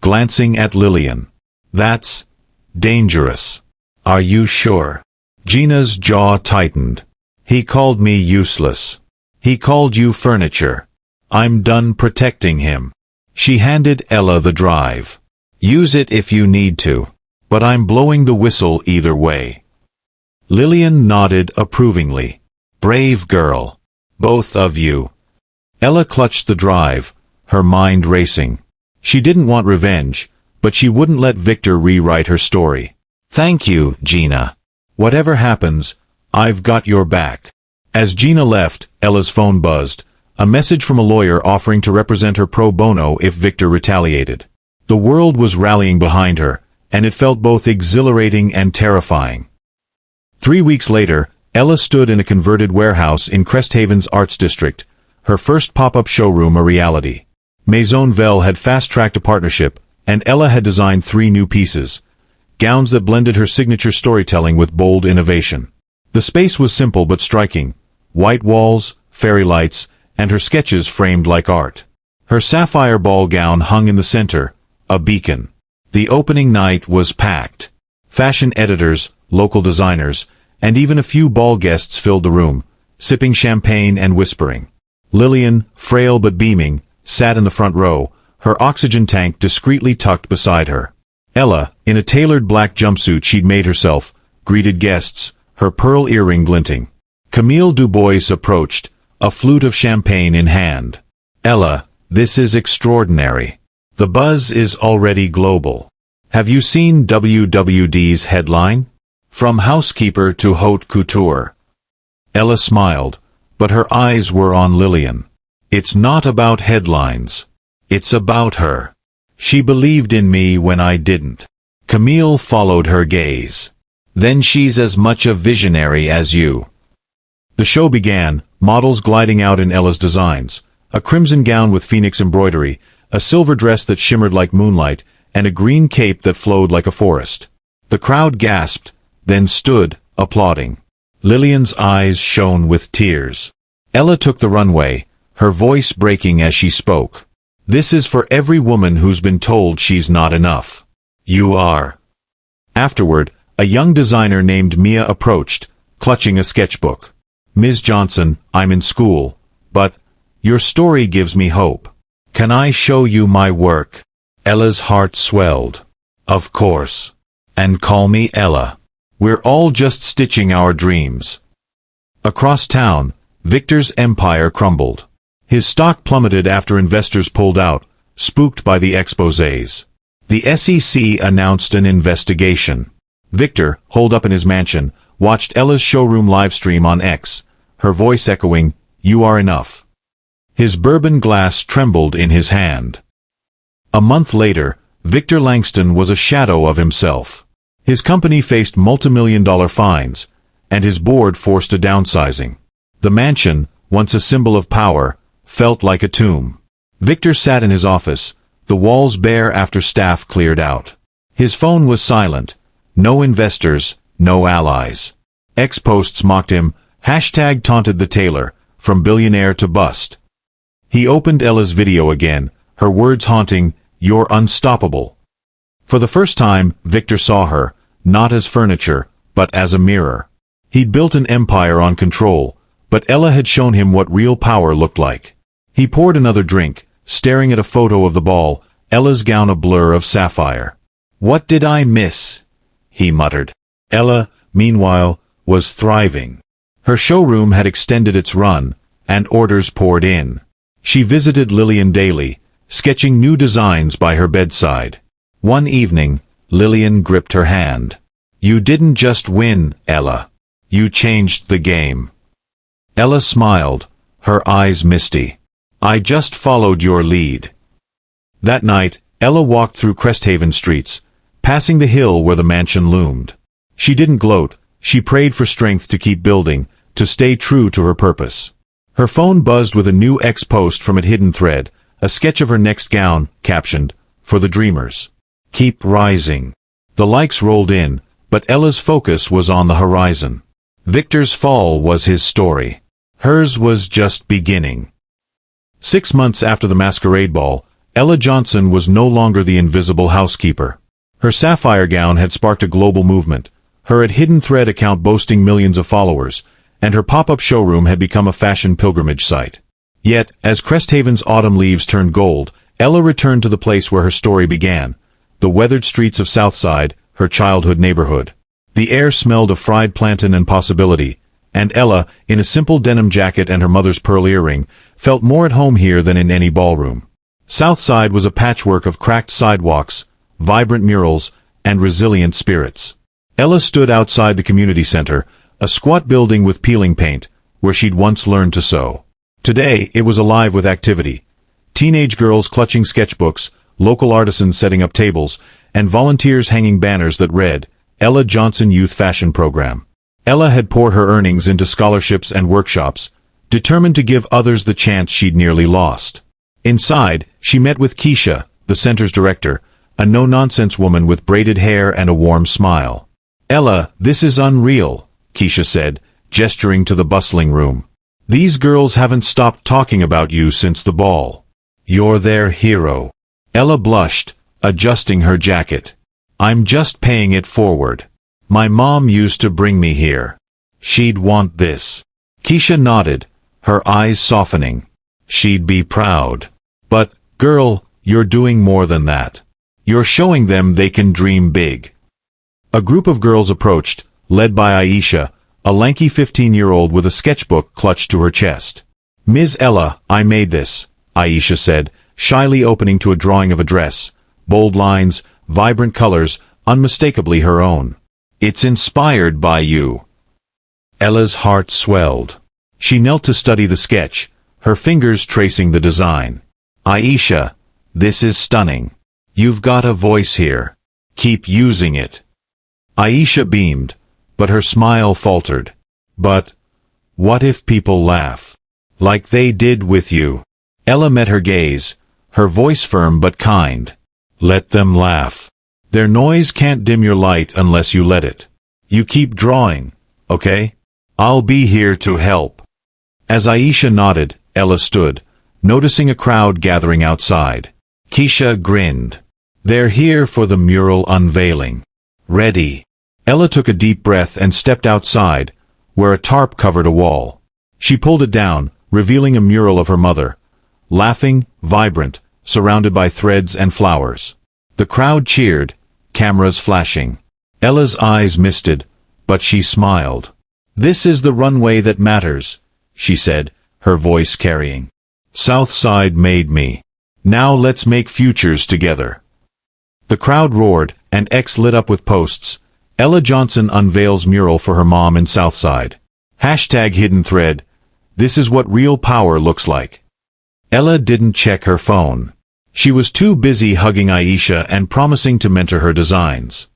glancing at Lillian. "That's dangerous. Are you sure?" Gina's jaw tightened. "He called me useless. He called you furniture. I'm done protecting him." She handed Ella the drive. "Use it if you need to. But I'm blowing the whistle either way." Lillian nodded approvingly. "Brave girl. Both of you." Ella clutched the drive, her mind racing. She didn't want revenge, but she wouldn't let Victor rewrite her story. "Thank you, Gina. Whatever happens, I've got your back." As Gina left, Ella's phone buzzed, a message from a lawyer offering to represent her pro bono if Victor retaliated. The world was rallying behind her, and it felt both exhilarating and terrifying. 3 weeks later, Ella stood in a converted warehouse in Cresthaven's Arts District, her first pop-up showroom a reality. Maison Velle had fast-tracked a partnership, and Ella had designed 3 new pieces, gowns that blended her signature storytelling with bold innovation. The space was simple but striking: white walls, fairy lights, and her sketches framed like art. Her sapphire ball gown hung in the center, a beacon. The opening night was packed. Fashion editors, local designers, and even a few ball guests filled the room, sipping champagne and whispering. Lillian, frail but beaming, sat in the front row, her oxygen tank discreetly tucked beside her. Ella, in a tailored black jumpsuit she'd made herself, greeted guests, her pearl earring glinting. Camille Dubois approached, a flute of champagne in hand. "Ella, this is extraordinary. The buzz is already global. Have you seen WWD's headline? From housekeeper to haute couture." Ella smiled, but her eyes were on Lillian. "It's not about headlines. It's about her. She believed in me when I didn't." Camille followed her gaze. "Then she's as much a visionary as you." The show began, models gliding out in Ella's designs, a crimson gown with phoenix embroidery, a silver dress that shimmered like moonlight, and a green cape that flowed like a forest. The crowd gasped, then stood, applauding. Lillian's eyes shone with tears. Ella took the runway, her voice breaking as she spoke. "This is for every woman who's been told she's not enough. You are." Afterward, a young designer named Mia approached, clutching a sketchbook. "Ms. Johnson, I'm in school, but your story gives me hope. Can I show you my work?" Ella's heart swelled. "Of course. And call me Ella. We're all just stitching our dreams." Across town, Victor's empire crumbled. His stock plummeted after investors pulled out, spooked by the exposés. The SEC announced an investigation. Victor, holed up in his mansion, watched Ella's showroom livestream on X, her voice echoing, "You are enough." His bourbon glass trembled in his hand. A month later, Victor Langston was a shadow of himself. His company faced multimillion-dollar fines, and his board forced a downsizing. The mansion, once a symbol of power, felt like a tomb. Victor sat in his office, the walls bare after staff cleared out. His phone was silent. No investors, no allies. Ex-posts mocked him, hashtag taunted the tailor, from billionaire to bust. He opened Ella's video again, her words haunting, "You're unstoppable." For the first time, Victor saw her, not as furniture, but as a mirror. He'd built an empire on control, but Ella had shown him what real power looked like. He poured another drink, staring at a photo of the ball, Ella's gown a blur of sapphire. "What did I miss?" he muttered. Ella, meanwhile, was thriving. Her showroom had extended its run, and orders poured in. She visited Lillian daily, sketching new designs by her bedside. One evening, Lillian gripped her hand. "You didn't just win, Ella. You changed the game." Ella smiled, her eyes misty. "I just followed your lead." That night, Ella walked through Cresthaven streets, passing the hill where the mansion loomed. She didn't gloat, she prayed for strength to keep building, to stay true to her purpose. Her phone buzzed with a new ex-post from a hidden thread, a sketch of her next gown, captioned, "For the dreamers. Keep rising." The likes rolled in, but Ella's focus was on the horizon. Victor's fall was his story. Hers was just beginning. 6 months after the masquerade ball, Ella Johnson was no longer the invisible housekeeper. Her sapphire gown had sparked a global movement, her hidden thread account boasting millions of followers, and her pop-up showroom had become a fashion pilgrimage site. Yet, as Cresthaven's autumn leaves turned gold, Ella returned to the place where her story began, the weathered streets of Southside, her childhood neighborhood. The air smelled of fried plantain and possibility, and Ella, in a simple denim jacket and her mother's pearl earring, felt more at home here than in any ballroom. Southside was a patchwork of cracked sidewalks, vibrant murals, and resilient spirits. Ella stood outside the community center, a squat building with peeling paint, where she'd once learned to sew. Today, it was alive with activity. Teenage girls clutching sketchbooks, local artisans setting up tables, and volunteers hanging banners that read, Ella Johnson Youth Fashion Program. Ella had poured her earnings into scholarships and workshops, determined to give others the chance she'd nearly lost. Inside, she met with Keisha, the center's director, a no-nonsense woman with braided hair and a warm smile. "Ella, this is unreal," Keisha said, gesturing to the bustling room. "These girls haven't stopped talking about you since the ball. You're their hero." Ella blushed, adjusting her jacket. "I'm just paying it forward. My mom used to bring me here. She'd want this." Keisha nodded, her eyes softening. "She'd be proud. But, girl, you're doing more than that. You're showing them they can dream big." A group of girls approached, led by Aisha, a lanky 15-year-old with a sketchbook clutched to her chest. "Ms. Ella, I made this," Aisha said, shyly opening to a drawing of a dress. Bold lines, vibrant colors, unmistakably her own. "It's inspired by you." Ella's heart swelled. She knelt to study the sketch, her fingers tracing the design. "Aisha, this is stunning. You've got a voice here. Keep using it." Aisha beamed, but her smile faltered. "But what if people laugh? Like they did with you?" Ella met her gaze, her voice firm but kind. "Let them laugh. Their noise can't dim your light unless you let it. You keep drawing, okay? I'll be here to help." As Aisha nodded, Ella stood, noticing a crowd gathering outside. Keisha grinned. "They're here for the mural unveiling. Ready." Ella took a deep breath and stepped outside, where a tarp covered a wall. She pulled it down, revealing a mural of her mother. Laughing, vibrant, surrounded by threads and flowers. The crowd cheered, cameras flashing. Ella's eyes misted, but she smiled. "This is the runway that matters," she said, her voice carrying. "Southside made me. Now let's make futures together." The crowd roared, and X lit up with posts. Ella Johnson unveils mural for her mom in Southside. Hashtag hidden thread. This is what real power looks like. Ella didn't check her phone. She was too busy hugging Aisha and promising to mentor her designs.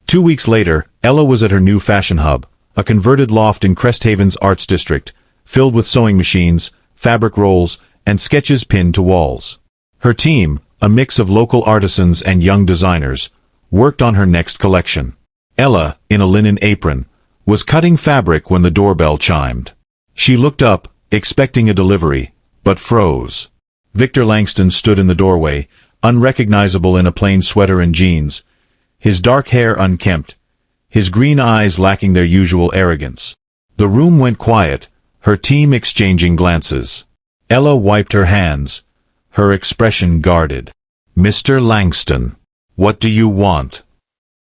2 weeks later, Ella was at her new fashion hub, a converted loft in Cresthaven's Arts District, filled with sewing machines, fabric rolls, and sketches pinned to walls. Her team, a mix of local artisans and young designers, worked on her next collection. Ella, in a linen apron, was cutting fabric when the doorbell chimed. She looked up, expecting a delivery, but froze. Victor Langston stood in the doorway, unrecognizable in a plain sweater and jeans, his dark hair unkempt, his green eyes lacking their usual arrogance. The room went quiet, her team exchanging glances. Ella wiped her hands, her expression guarded. "Mr. Langston, what do you want?"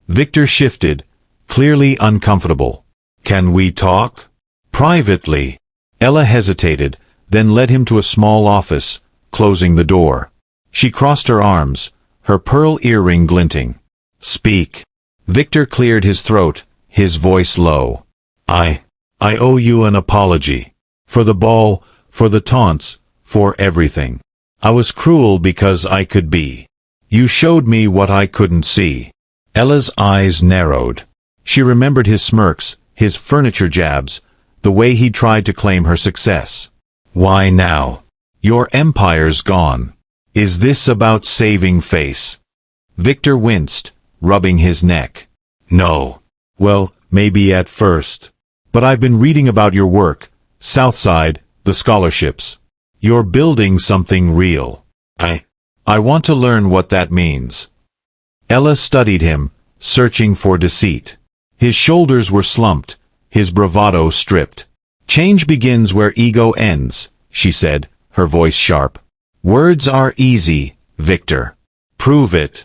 Victor shifted, clearly uncomfortable. "Can we talk?" "Privately." Ella hesitated, then led him to a small office, closing the door. She crossed her arms, her pearl earring glinting. "Speak." Victor cleared his throat, his voice low. I owe you an apology. For the ball, for the taunts, for everything. I was cruel because I could be. You showed me what I couldn't see." Ella's eyes narrowed. She remembered his smirks, his furniture jabs, the way he tried to claim her success. "Why now? Your empire's gone. Is this about saving face?" Victor winced, rubbing his neck. "No. Well, maybe at first. But I've been reading about your work, Southside, the scholarships. You're building something real. I want to learn what that means." Ella studied him, searching for deceit. His shoulders were slumped, his bravado stripped. "Change begins where ego ends," she said, her voice sharp. "Words are easy, Victor. Prove it."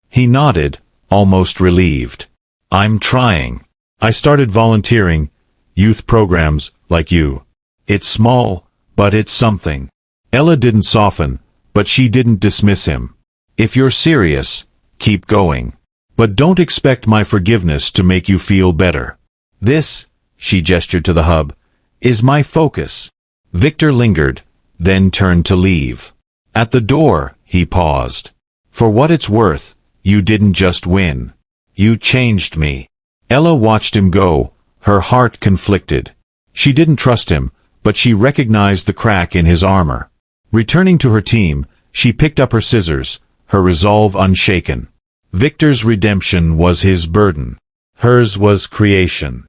He nodded, almost relieved. "I'm trying. I started volunteering, youth programs, like you. It's small, but it's something." Ella didn't soften, but she didn't dismiss him. "If you're serious, keep going. But don't expect my forgiveness to make you feel better. This," she gestured to the hub, "is my focus." Victor lingered, then turned to leave. At the door, he paused. "For what it's worth, you didn't just win. You changed me." Ella watched him go, her heart conflicted. She didn't trust him, but she recognized the crack in his armor. Returning to her team, she picked up her scissors, her resolve unshaken. Victor's redemption was his burden. Hers was creation.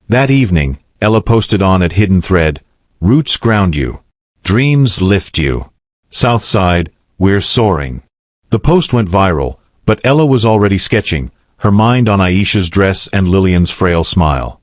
That evening, Ella posted on at Hidden Thread, "Roots ground you. Dreams lift you. Southside, we're soaring." The post went viral, but Ella was already sketching, her mind on Aisha's dress and Lillian's frail smile.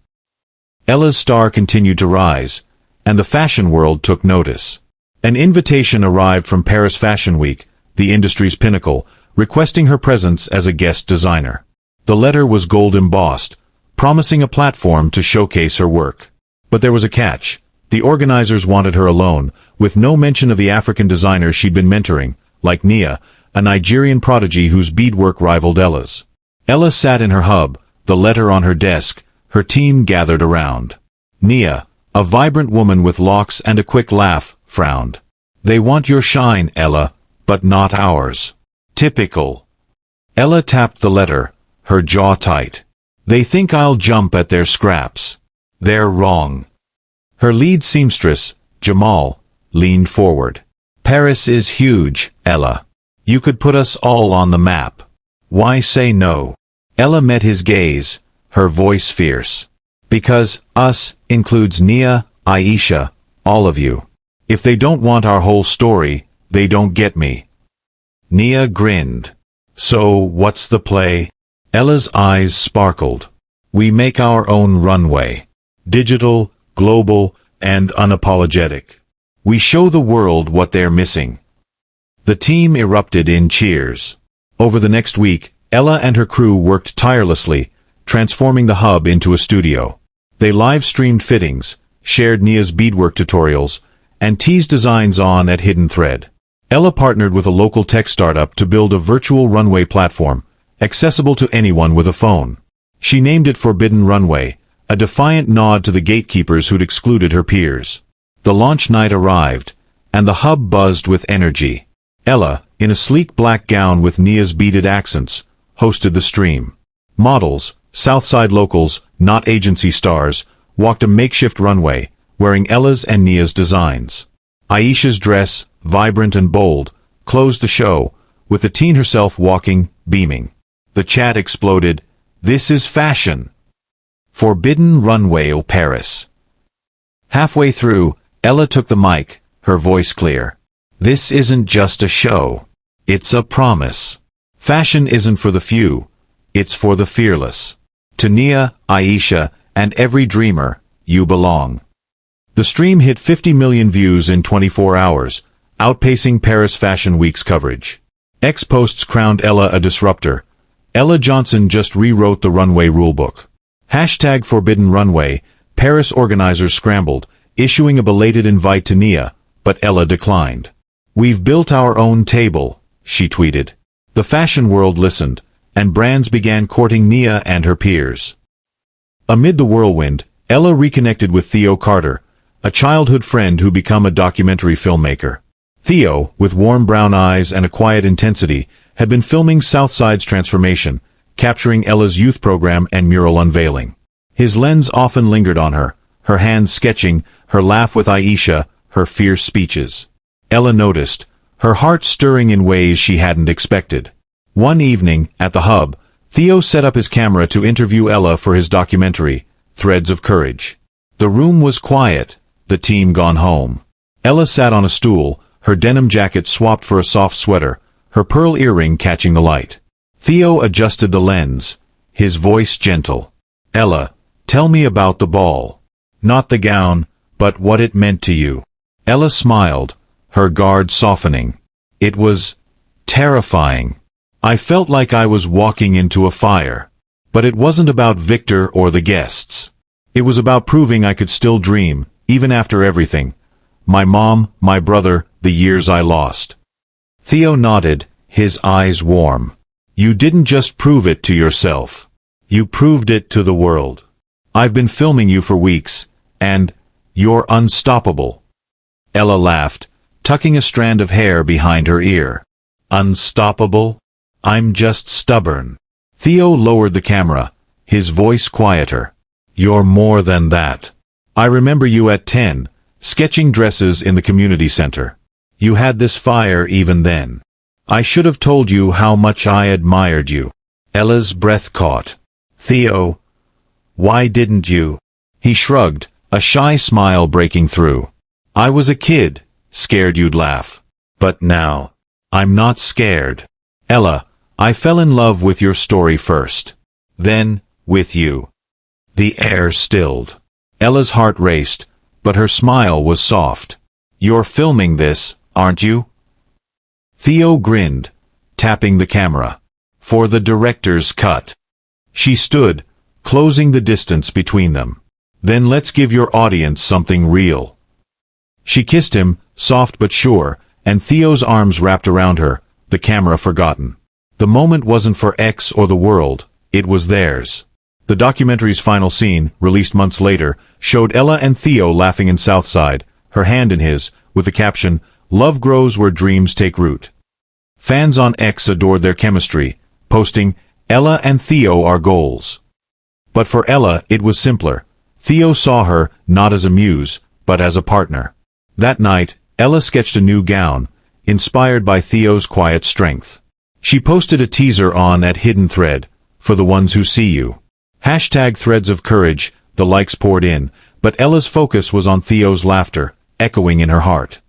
Ella's star continued to rise, and the fashion world took notice. An invitation arrived from Paris Fashion Week, the industry's pinnacle, requesting her presence as a guest designer. The letter was gold embossed, promising a platform to showcase her work. But there was a catch. The organizers wanted her alone, with no mention of the African designers she'd been mentoring, like Nia, a Nigerian prodigy whose beadwork rivaled Ella's. Ella sat in her hub, the letter on her desk, her team gathered around. Nia, a vibrant woman with locks and a quick laugh, frowned. "They want your shine, Ella, but not ours." Typical. Ella tapped the letter, her jaw tight. "They think I'll jump at their scraps. They're wrong." Her lead seamstress, Jamal, leaned forward. "Paris is huge, Ella. You could put us all on the map. Why say no?" Ella met his gaze, her voice fierce. "Because us includes Nia, Aisha, all of you. If they don't want our whole story, they don't get me." Nia grinned. "So what's the play?" Ella's eyes sparkled. "We make our own runway. Digital, global, and unapologetic. We show the world what they're missing." The team erupted in cheers. Over the next week, Ella and her crew worked tirelessly, transforming the hub into a studio. They live-streamed fittings, shared Nia's beadwork tutorials, and teased designs on at Hidden Thread. Ella partnered with a local tech startup to build a virtual runway platform, accessible to anyone with a phone. She named it Forbidden Runway, a defiant nod to the gatekeepers who'd excluded her peers. The launch night arrived, and the hub buzzed with energy. Ella, in a sleek black gown with Nia's beaded accents, hosted the stream. Models, Southside locals, not agency stars, walked a makeshift runway, wearing Ella's and Nia's designs. Aisha's dress, vibrant and bold, closed the show, with the teen herself walking, beaming. The chat exploded. "This is fashion. Forbidden Runway au Paris." Halfway through, Ella took the mic, her voice clear. "This isn't just a show. It's a promise. Fashion isn't for the few. It's for the fearless. To Nia, Aisha, and every dreamer, you belong." The stream hit 50 million views in 24 hours, outpacing Paris Fashion Week's coverage. X-posts crowned Ella a disruptor. Ella Johnson just rewrote the runway rulebook. Hashtag Forbidden Runway, Paris organizers scrambled, issuing a belated invite to Nia, but Ella declined. "We've built our own table," she tweeted. The fashion world listened, and brands began courting Nia and her peers. Amid the whirlwind, Ella reconnected with Theo Carter, a childhood friend who'd become a documentary filmmaker. Theo, with warm brown eyes and a quiet intensity, had been filming Southside's transformation, capturing Ella's youth program and mural unveiling. His lens often lingered on her hands sketching, her laugh with Aisha, her fierce speeches. Ella noticed, her heart stirring in ways she hadn't expected. One evening, at the hub, Theo set up his camera to interview Ella for his documentary, Threads of Courage. The room was quiet, the team gone home. Ella sat on a stool, her denim jacket swapped for a soft sweater, her pearl earring catching the light. Theo adjusted the lens, his voice gentle. "Ella, tell me about the ball. Not the gown, but what it meant to you." Ella smiled, her guard softening. "It was terrifying. I felt like I was walking into a fire. But it wasn't about Victor or the guests. It was about proving I could still dream, even after everything. My mom, my brother, the years I lost." Theo nodded, his eyes warm. "You didn't just prove it to yourself. You proved it to the world. I've been filming you for weeks, and you're unstoppable." Ella laughed, tucking a strand of hair behind her ear. "Unstoppable? I'm just stubborn." Theo lowered the camera, his voice quieter. "You're more than that. I remember you at 10, sketching dresses in the community center. You had this fire even then. I should have told you how much I admired you. Ella's breath caught. Theo, why didn't you? He shrugged, a shy smile breaking through. I was a kid, scared you'd laugh. But now, I'm not scared. Ella, I fell in love with your story first. Then, with you. The air stilled. Ella's heart raced, but her smile was soft. You're filming this, aren't you? Theo grinned, tapping the camera. For the director's cut. She stood, closing the distance between them. Then let's give your audience something real. She kissed him, soft but sure, and Theo's arms wrapped around her, the camera forgotten. The moment wasn't for X or the world, it was theirs. The documentary's final scene, released months later, showed Ella and Theo laughing in Southside, her hand in his, with the caption, "Love grows where dreams take root." Fans on X adored their chemistry, posting, "Ella and Theo are goals." But for Ella, it was simpler. Theo saw her, not as a muse, but as a partner. That night, Ella sketched a new gown, inspired by Theo's quiet strength. She posted a teaser on @HiddenThread, for the ones who see you. #Threads of courage, the likes poured in, but Ella's focus was on Theo's laughter, echoing in her heart.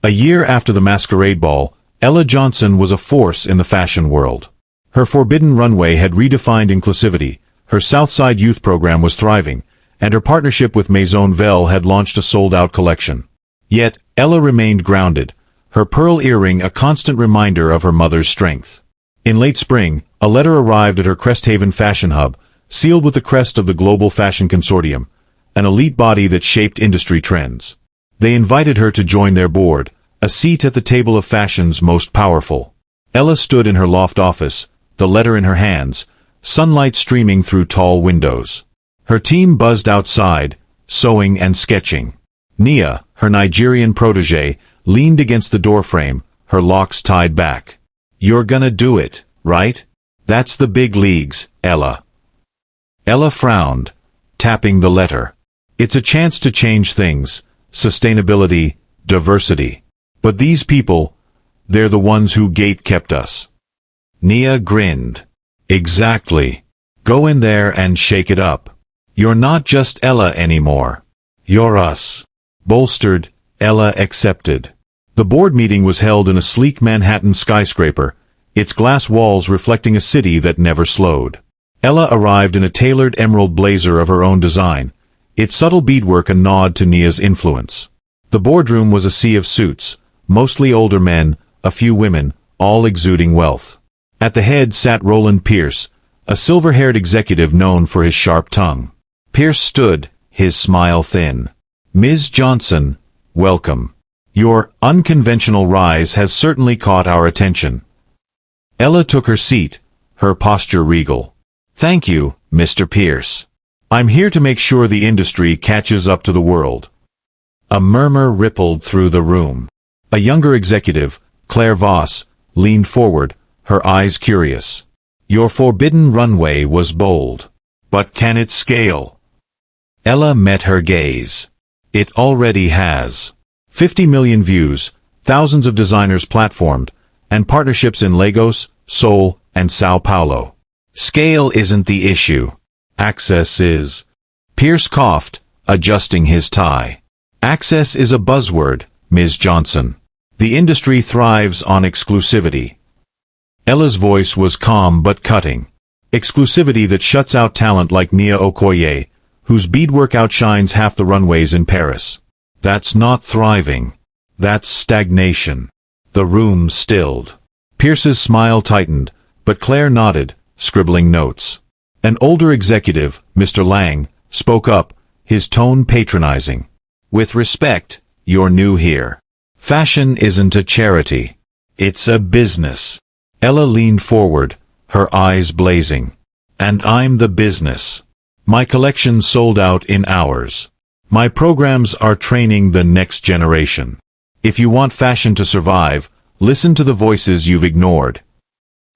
A year after the masquerade ball, Ella Johnson was a force in the fashion world. Her forbidden runway had redefined inclusivity, her Southside youth program was thriving, and her partnership with Maison Velle had launched a sold-out collection. Yet, Ella remained grounded, her pearl earring a constant reminder of her mother's strength. In late spring, a letter arrived at her Cresthaven fashion hub, sealed with the crest of the Global Fashion Consortium, an elite body that shaped industry trends. They invited her to join their board, a seat at the table of fashion's most powerful. Ella stood in her loft office, the letter in her hands, sunlight streaming through tall windows. Her team buzzed outside, sewing and sketching. Nia, her Nigerian protege, leaned against the doorframe, her locks tied back. "You're gonna do it, right? That's the big leagues, Ella." Ella frowned, tapping the letter. "It's a chance to change things, sustainability, diversity. But these people, they're the ones who gate-kept us." Nia grinned. "Exactly. Go in there and shake it up. You're not just Ella anymore. You're us." Bolstered, Ella accepted. The board meeting was held in a sleek Manhattan skyscraper, its glass walls reflecting a city that never slowed. Ella arrived in a tailored emerald blazer of her own design, its subtle beadwork a nod to Nia's influence. The boardroom was a sea of suits, mostly older men, a few women, all exuding wealth. At the head sat Roland Pierce, a silver-haired executive known for his sharp tongue. Pierce stood, his smile thin. "Ms. Johnson, welcome. Your unconventional rise has certainly caught our attention." Ella took her seat, her posture regal. "Thank you, Mr. Pierce. I'm here to make sure the industry catches up to the world." A murmur rippled through the room. A younger executive, Claire Voss, leaned forward, her eyes curious. "Your forbidden runway was bold. But can it scale?" Ella met her gaze. "It already has. 50 million views, thousands of designers platformed, and partnerships in Lagos, Seoul, and Sao Paulo. Scale isn't the issue. Access is." Pierce coughed, adjusting his tie. "Access is a buzzword, Ms. Johnson. The industry thrives on exclusivity." Ella's voice was calm but cutting. Exclusivity that shuts out talent like Nia Okoye, whose beadwork outshines half the runways in Paris. That's not thriving. That's stagnation. The room stilled. Pierce's smile tightened, but Claire nodded, scribbling notes. An older executive, Mr. Lang, spoke up, his tone patronizing. "With respect, you're new here. Fashion isn't a charity. It's a business." Ella leaned forward, her eyes blazing. "And I'm the business. My collection sold out in hours. My programs are training the next generation. If you want fashion to survive, listen to the voices you've ignored."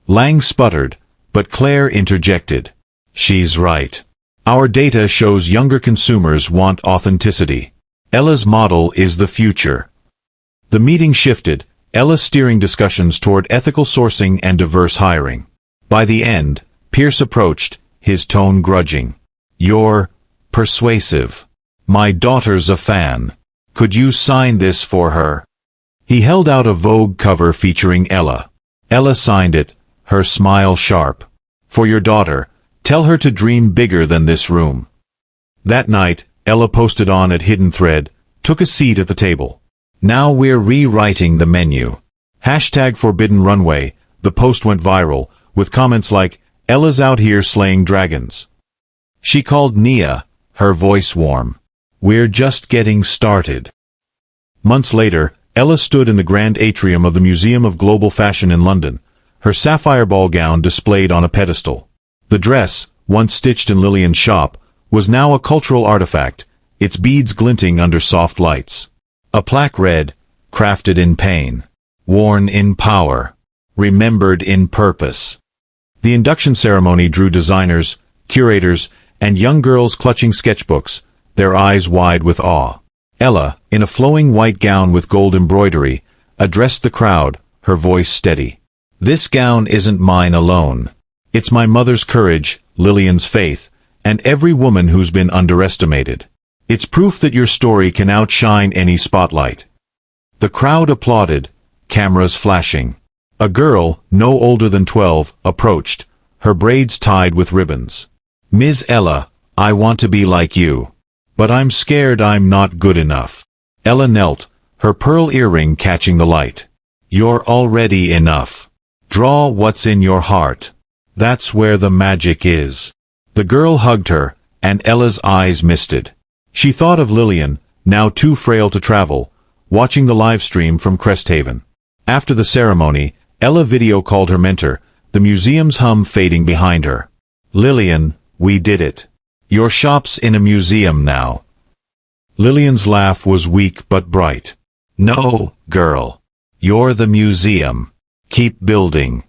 Lang sputtered, but Claire interjected. "She's right. Our data shows younger consumers want authenticity. Ella's model is the future." The meeting shifted, Ella steering discussions toward ethical sourcing and diverse hiring. By the end, Pierce approached, his tone grudging. "You're persuasive. My daughter's a fan. Could you sign this for her?" He held out a Vogue cover featuring Ella. Ella signed it, her smile sharp. "For your daughter, tell her to dream bigger than this room." That night, Ella posted on at Hidden Thread, took a seat at the table. "Now we're rewriting the menu." #Forbidden Runway, the post went viral, with comments like, "Ella's out here slaying dragons." She called Nia, her voice warm. "We're just getting started." Months later, Ella stood in the grand atrium of the Museum of Global Fashion in London, her sapphire ball gown displayed on a pedestal. The dress, once stitched in Lillian's shop, was now a cultural artifact, its beads glinting under soft lights. A plaque read, "Crafted in pain. Worn in power. Remembered in purpose." The induction ceremony drew designers, curators, and young girls clutching sketchbooks, their eyes wide with awe. Ella, in a flowing white gown with gold embroidery, addressed the crowd, her voice steady. "This gown isn't mine alone. It's my mother's courage, Lillian's faith, and every woman who's been underestimated. It's proof that your story can outshine any spotlight." The crowd applauded, cameras flashing. A girl, no older than 12, approached, her braids tied with ribbons. "Ms. Ella, I want to be like you. But I'm scared I'm not good enough." Ella knelt, her pearl earring catching the light. "You're already enough. Draw what's in your heart. That's where the magic is." The girl hugged her, and Ella's eyes misted. She thought of Lillian, now too frail to travel, watching the live stream from Cresthaven. After the ceremony, Ella video called her mentor, the museum's hum fading behind her. "Lillian, we did it. Your shop's in a museum now." Lillian's laugh was weak but bright. "No, girl. You're the museum. Keep building."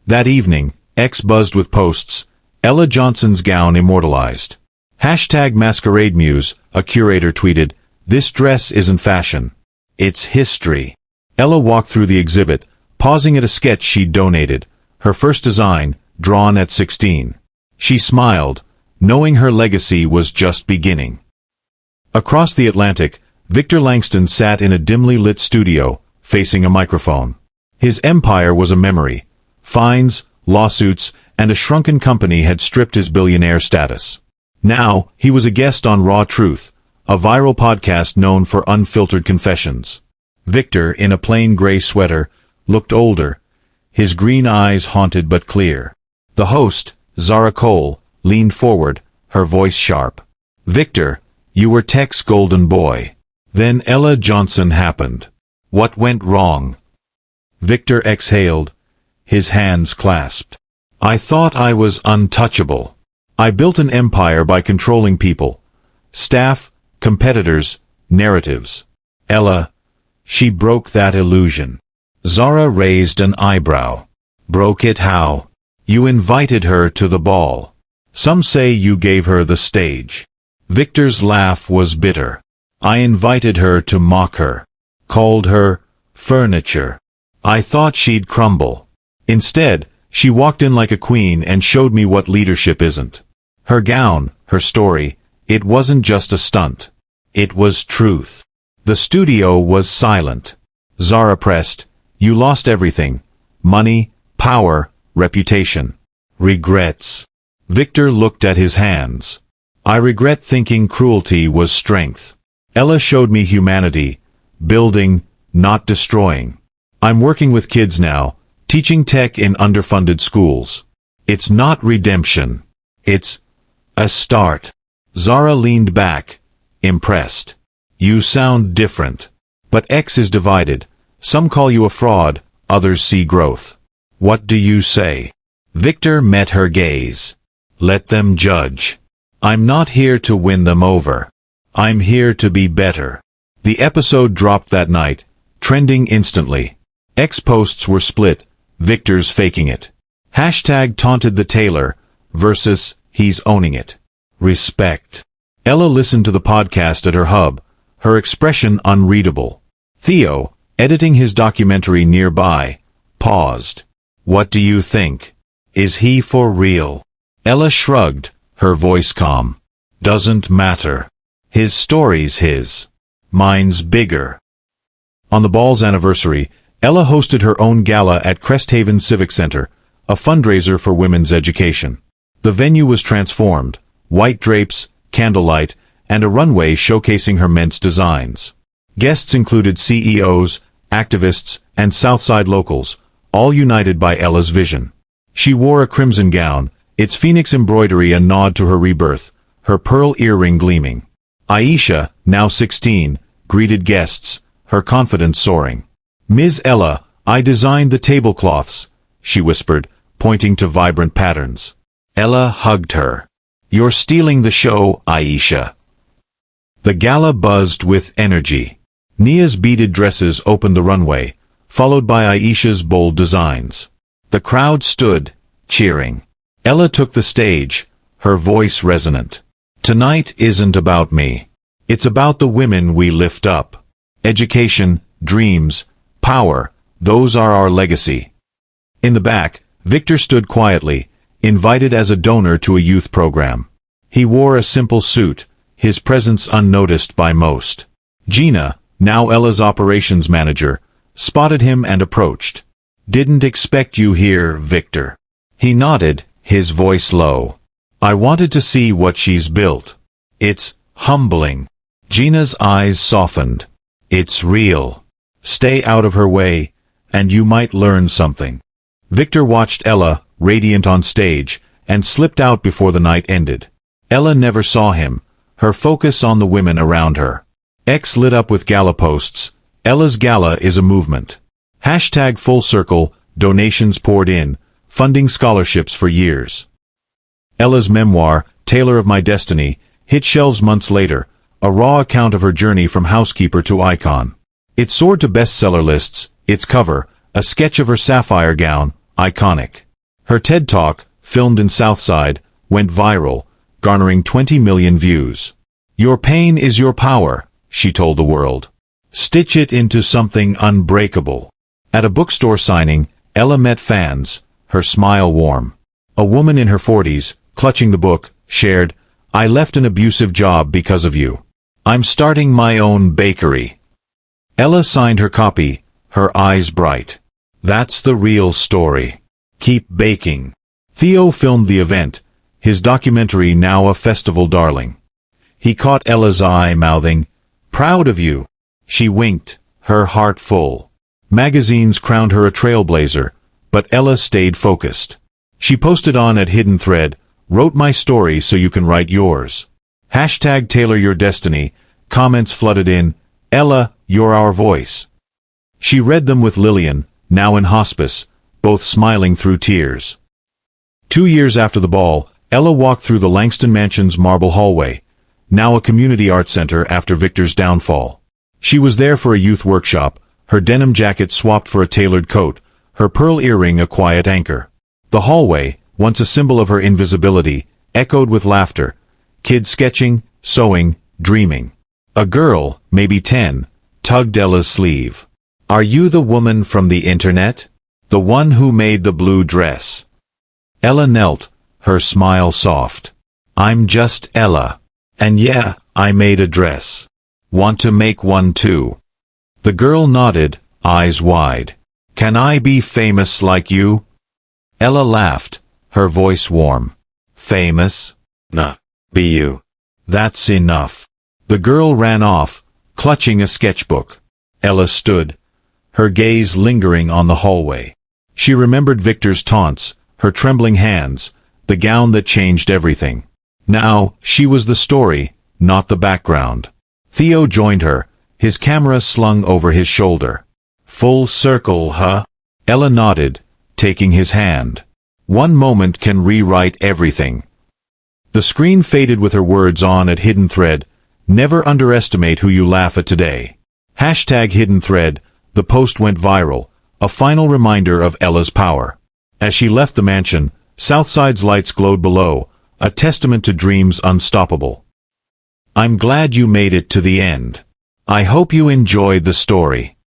That evening, X buzzed with posts, Ella Johnson's gown immortalized. #Masquerade Muse, a curator tweeted, "This dress isn't fashion. It's history." Ella walked through the exhibit, pausing at a sketch she'd donated, her first design, drawn at 16. She smiled, knowing her legacy was just beginning. Across the Atlantic, Victor Langston sat in a dimly lit studio, facing a microphone. His empire was a memory. Fines, lawsuits, and a shrunken company had stripped his billionaire status. Now, he was a guest on Raw Truth, a viral podcast known for unfiltered confessions. Victor, in a plain gray sweater, looked older, his green eyes haunted but clear. The host, Zara Cole, leaned forward, her voice sharp. "Victor, you were tech's golden boy. Then Ella Johnson happened. What went wrong?" Victor exhaled, his hands clasped. "I thought I was untouchable. I built an empire by controlling people. Staff, competitors, narratives. Ella, she broke that illusion." Zara raised an eyebrow. "Broke it how?" "You invited her to the ball. Some say you gave her the stage." Victor's laugh was bitter. "I invited her to mock her. Called her furniture. I thought she'd crumble. Instead, she walked in like a queen and showed me what leadership isn't. Her gown, her story, it wasn't just a stunt. It was truth." The studio was silent. Zara pressed, "You lost everything. Money, power, reputation. Regrets." Victor looked at his hands. "I regret thinking cruelty was strength. Ella showed me humanity, building, not destroying. I'm working with kids now, teaching tech in underfunded schools. It's not redemption. It's a start." Zara leaned back, impressed. "You sound different. But X is divided. Some call you a fraud, others see growth. What do you say?" Victor met her gaze. "Let them judge. I'm not here to win them over. I'm here to be better." The episode dropped that night, trending instantly. X posts were split, Victor's faking it. #taunted the tailor versus he's owning it. Respect. Ella listened to the podcast at her hub, her expression unreadable. Theo, editing his documentary nearby, paused. "What do you think? Is he for real?" Ella shrugged, her voice calm. "Doesn't matter. His story's his. Mine's bigger." On the ball's anniversary, Ella hosted her own gala at Cresthaven Civic Center, a fundraiser for women's education. The venue was transformed, white drapes, candlelight, and a runway showcasing her men's designs. Guests included CEOs, activists, and Southside locals, all united by Ella's vision. She wore a crimson gown, its phoenix embroidery a nod to her rebirth, her pearl earring gleaming. Aisha, now 16, greeted guests, her confidence soaring. "Ms. Ella, I designed the tablecloths," she whispered, pointing to vibrant patterns. Ella hugged her. "You're stealing the show, Aisha." The gala buzzed with energy. Nia's beaded dresses opened the runway, followed by Aisha's bold designs. The crowd stood, cheering. Ella took the stage, her voice resonant. "Tonight isn't about me. It's about the women we lift up. Education, dreams, power, those are our legacy." In the back, Victor stood quietly, invited as a donor to a youth program. He wore a simple suit, his presence unnoticed by most. Gina, now Ella's operations manager, spotted him and approached. "Didn't expect you here, Victor." He nodded, his voice low. "I wanted to see what she's built. It's humbling." Gina's eyes softened. "It's real. Stay out of her way, and you might learn something." Victor watched Ella, radiant on stage, and slipped out before the night ended. Ella never saw him, her focus on the women around her. X lit up with gala posts. Ella's gala is a movement. Hashtag full circle, donations poured in, funding scholarships for years. Ella's memoir, Tailor of My Destiny, hit shelves months later, a raw account of her journey from housekeeper to icon. It soared to bestseller lists, its cover, a sketch of her sapphire gown, iconic. Her TED Talk, filmed in Southside, went viral, garnering 20 million views. "Your pain is your power," she told the world. "Stitch it into something unbreakable." At a bookstore signing, Ella met fans, her smile warm. A woman in her 40s, clutching the book, shared, "I left an abusive job because of you. I'm starting my own bakery." Ella signed her copy, her eyes bright. "That's the real story. Keep baking." Theo filmed the event, his documentary now a festival darling. He caught Ella's eye, mouthing, "Proud of you." She winked, her heart full. Magazines crowned her a trailblazer, but Ella stayed focused. She posted on at Hidden Thread, "Wrote my story so you can write yours." Hashtag Tailor Your Destiny, comments flooded in, "Ella, you're our voice." She read them with Lillian, now in hospice, both smiling through tears. 2 years after the ball, Ella walked through the Langston Mansion's marble hallway, now a community art center after Victor's downfall. She was there for a youth workshop, her denim jacket swapped for a tailored coat, her pearl earring a quiet anchor. The hallway, once a symbol of her invisibility, echoed with laughter, kids sketching, sewing, dreaming. A girl, maybe 10, tugged Ella's sleeve. "Are you the woman from the internet? The one who made the blue dress?" Ella knelt, her smile soft. "I'm just Ella. And yeah, I made a dress. Want to make one too?" The girl nodded, eyes wide. "Can I be famous like you?" Ella laughed, her voice warm. "Famous? Nah, be you. That's enough." The girl ran off, clutching a sketchbook. Ella stood, her gaze lingering on the hallway. She remembered Victor's taunts, her trembling hands, the gown that changed everything. Now, she was the story, not the background. Theo joined her, his camera slung over his shoulder. "Full circle, huh?" Ella nodded, taking his hand. "One moment can rewrite everything." The screen faded with her words on at Hidden Thread, "Never underestimate who you laugh at today." Hashtag Hidden Thread, the post went viral, a final reminder of Ella's power. As she left the mansion, Southside's lights glowed below, a testament to dreams unstoppable. "I'm glad you made it to the end. I hope you enjoyed the story."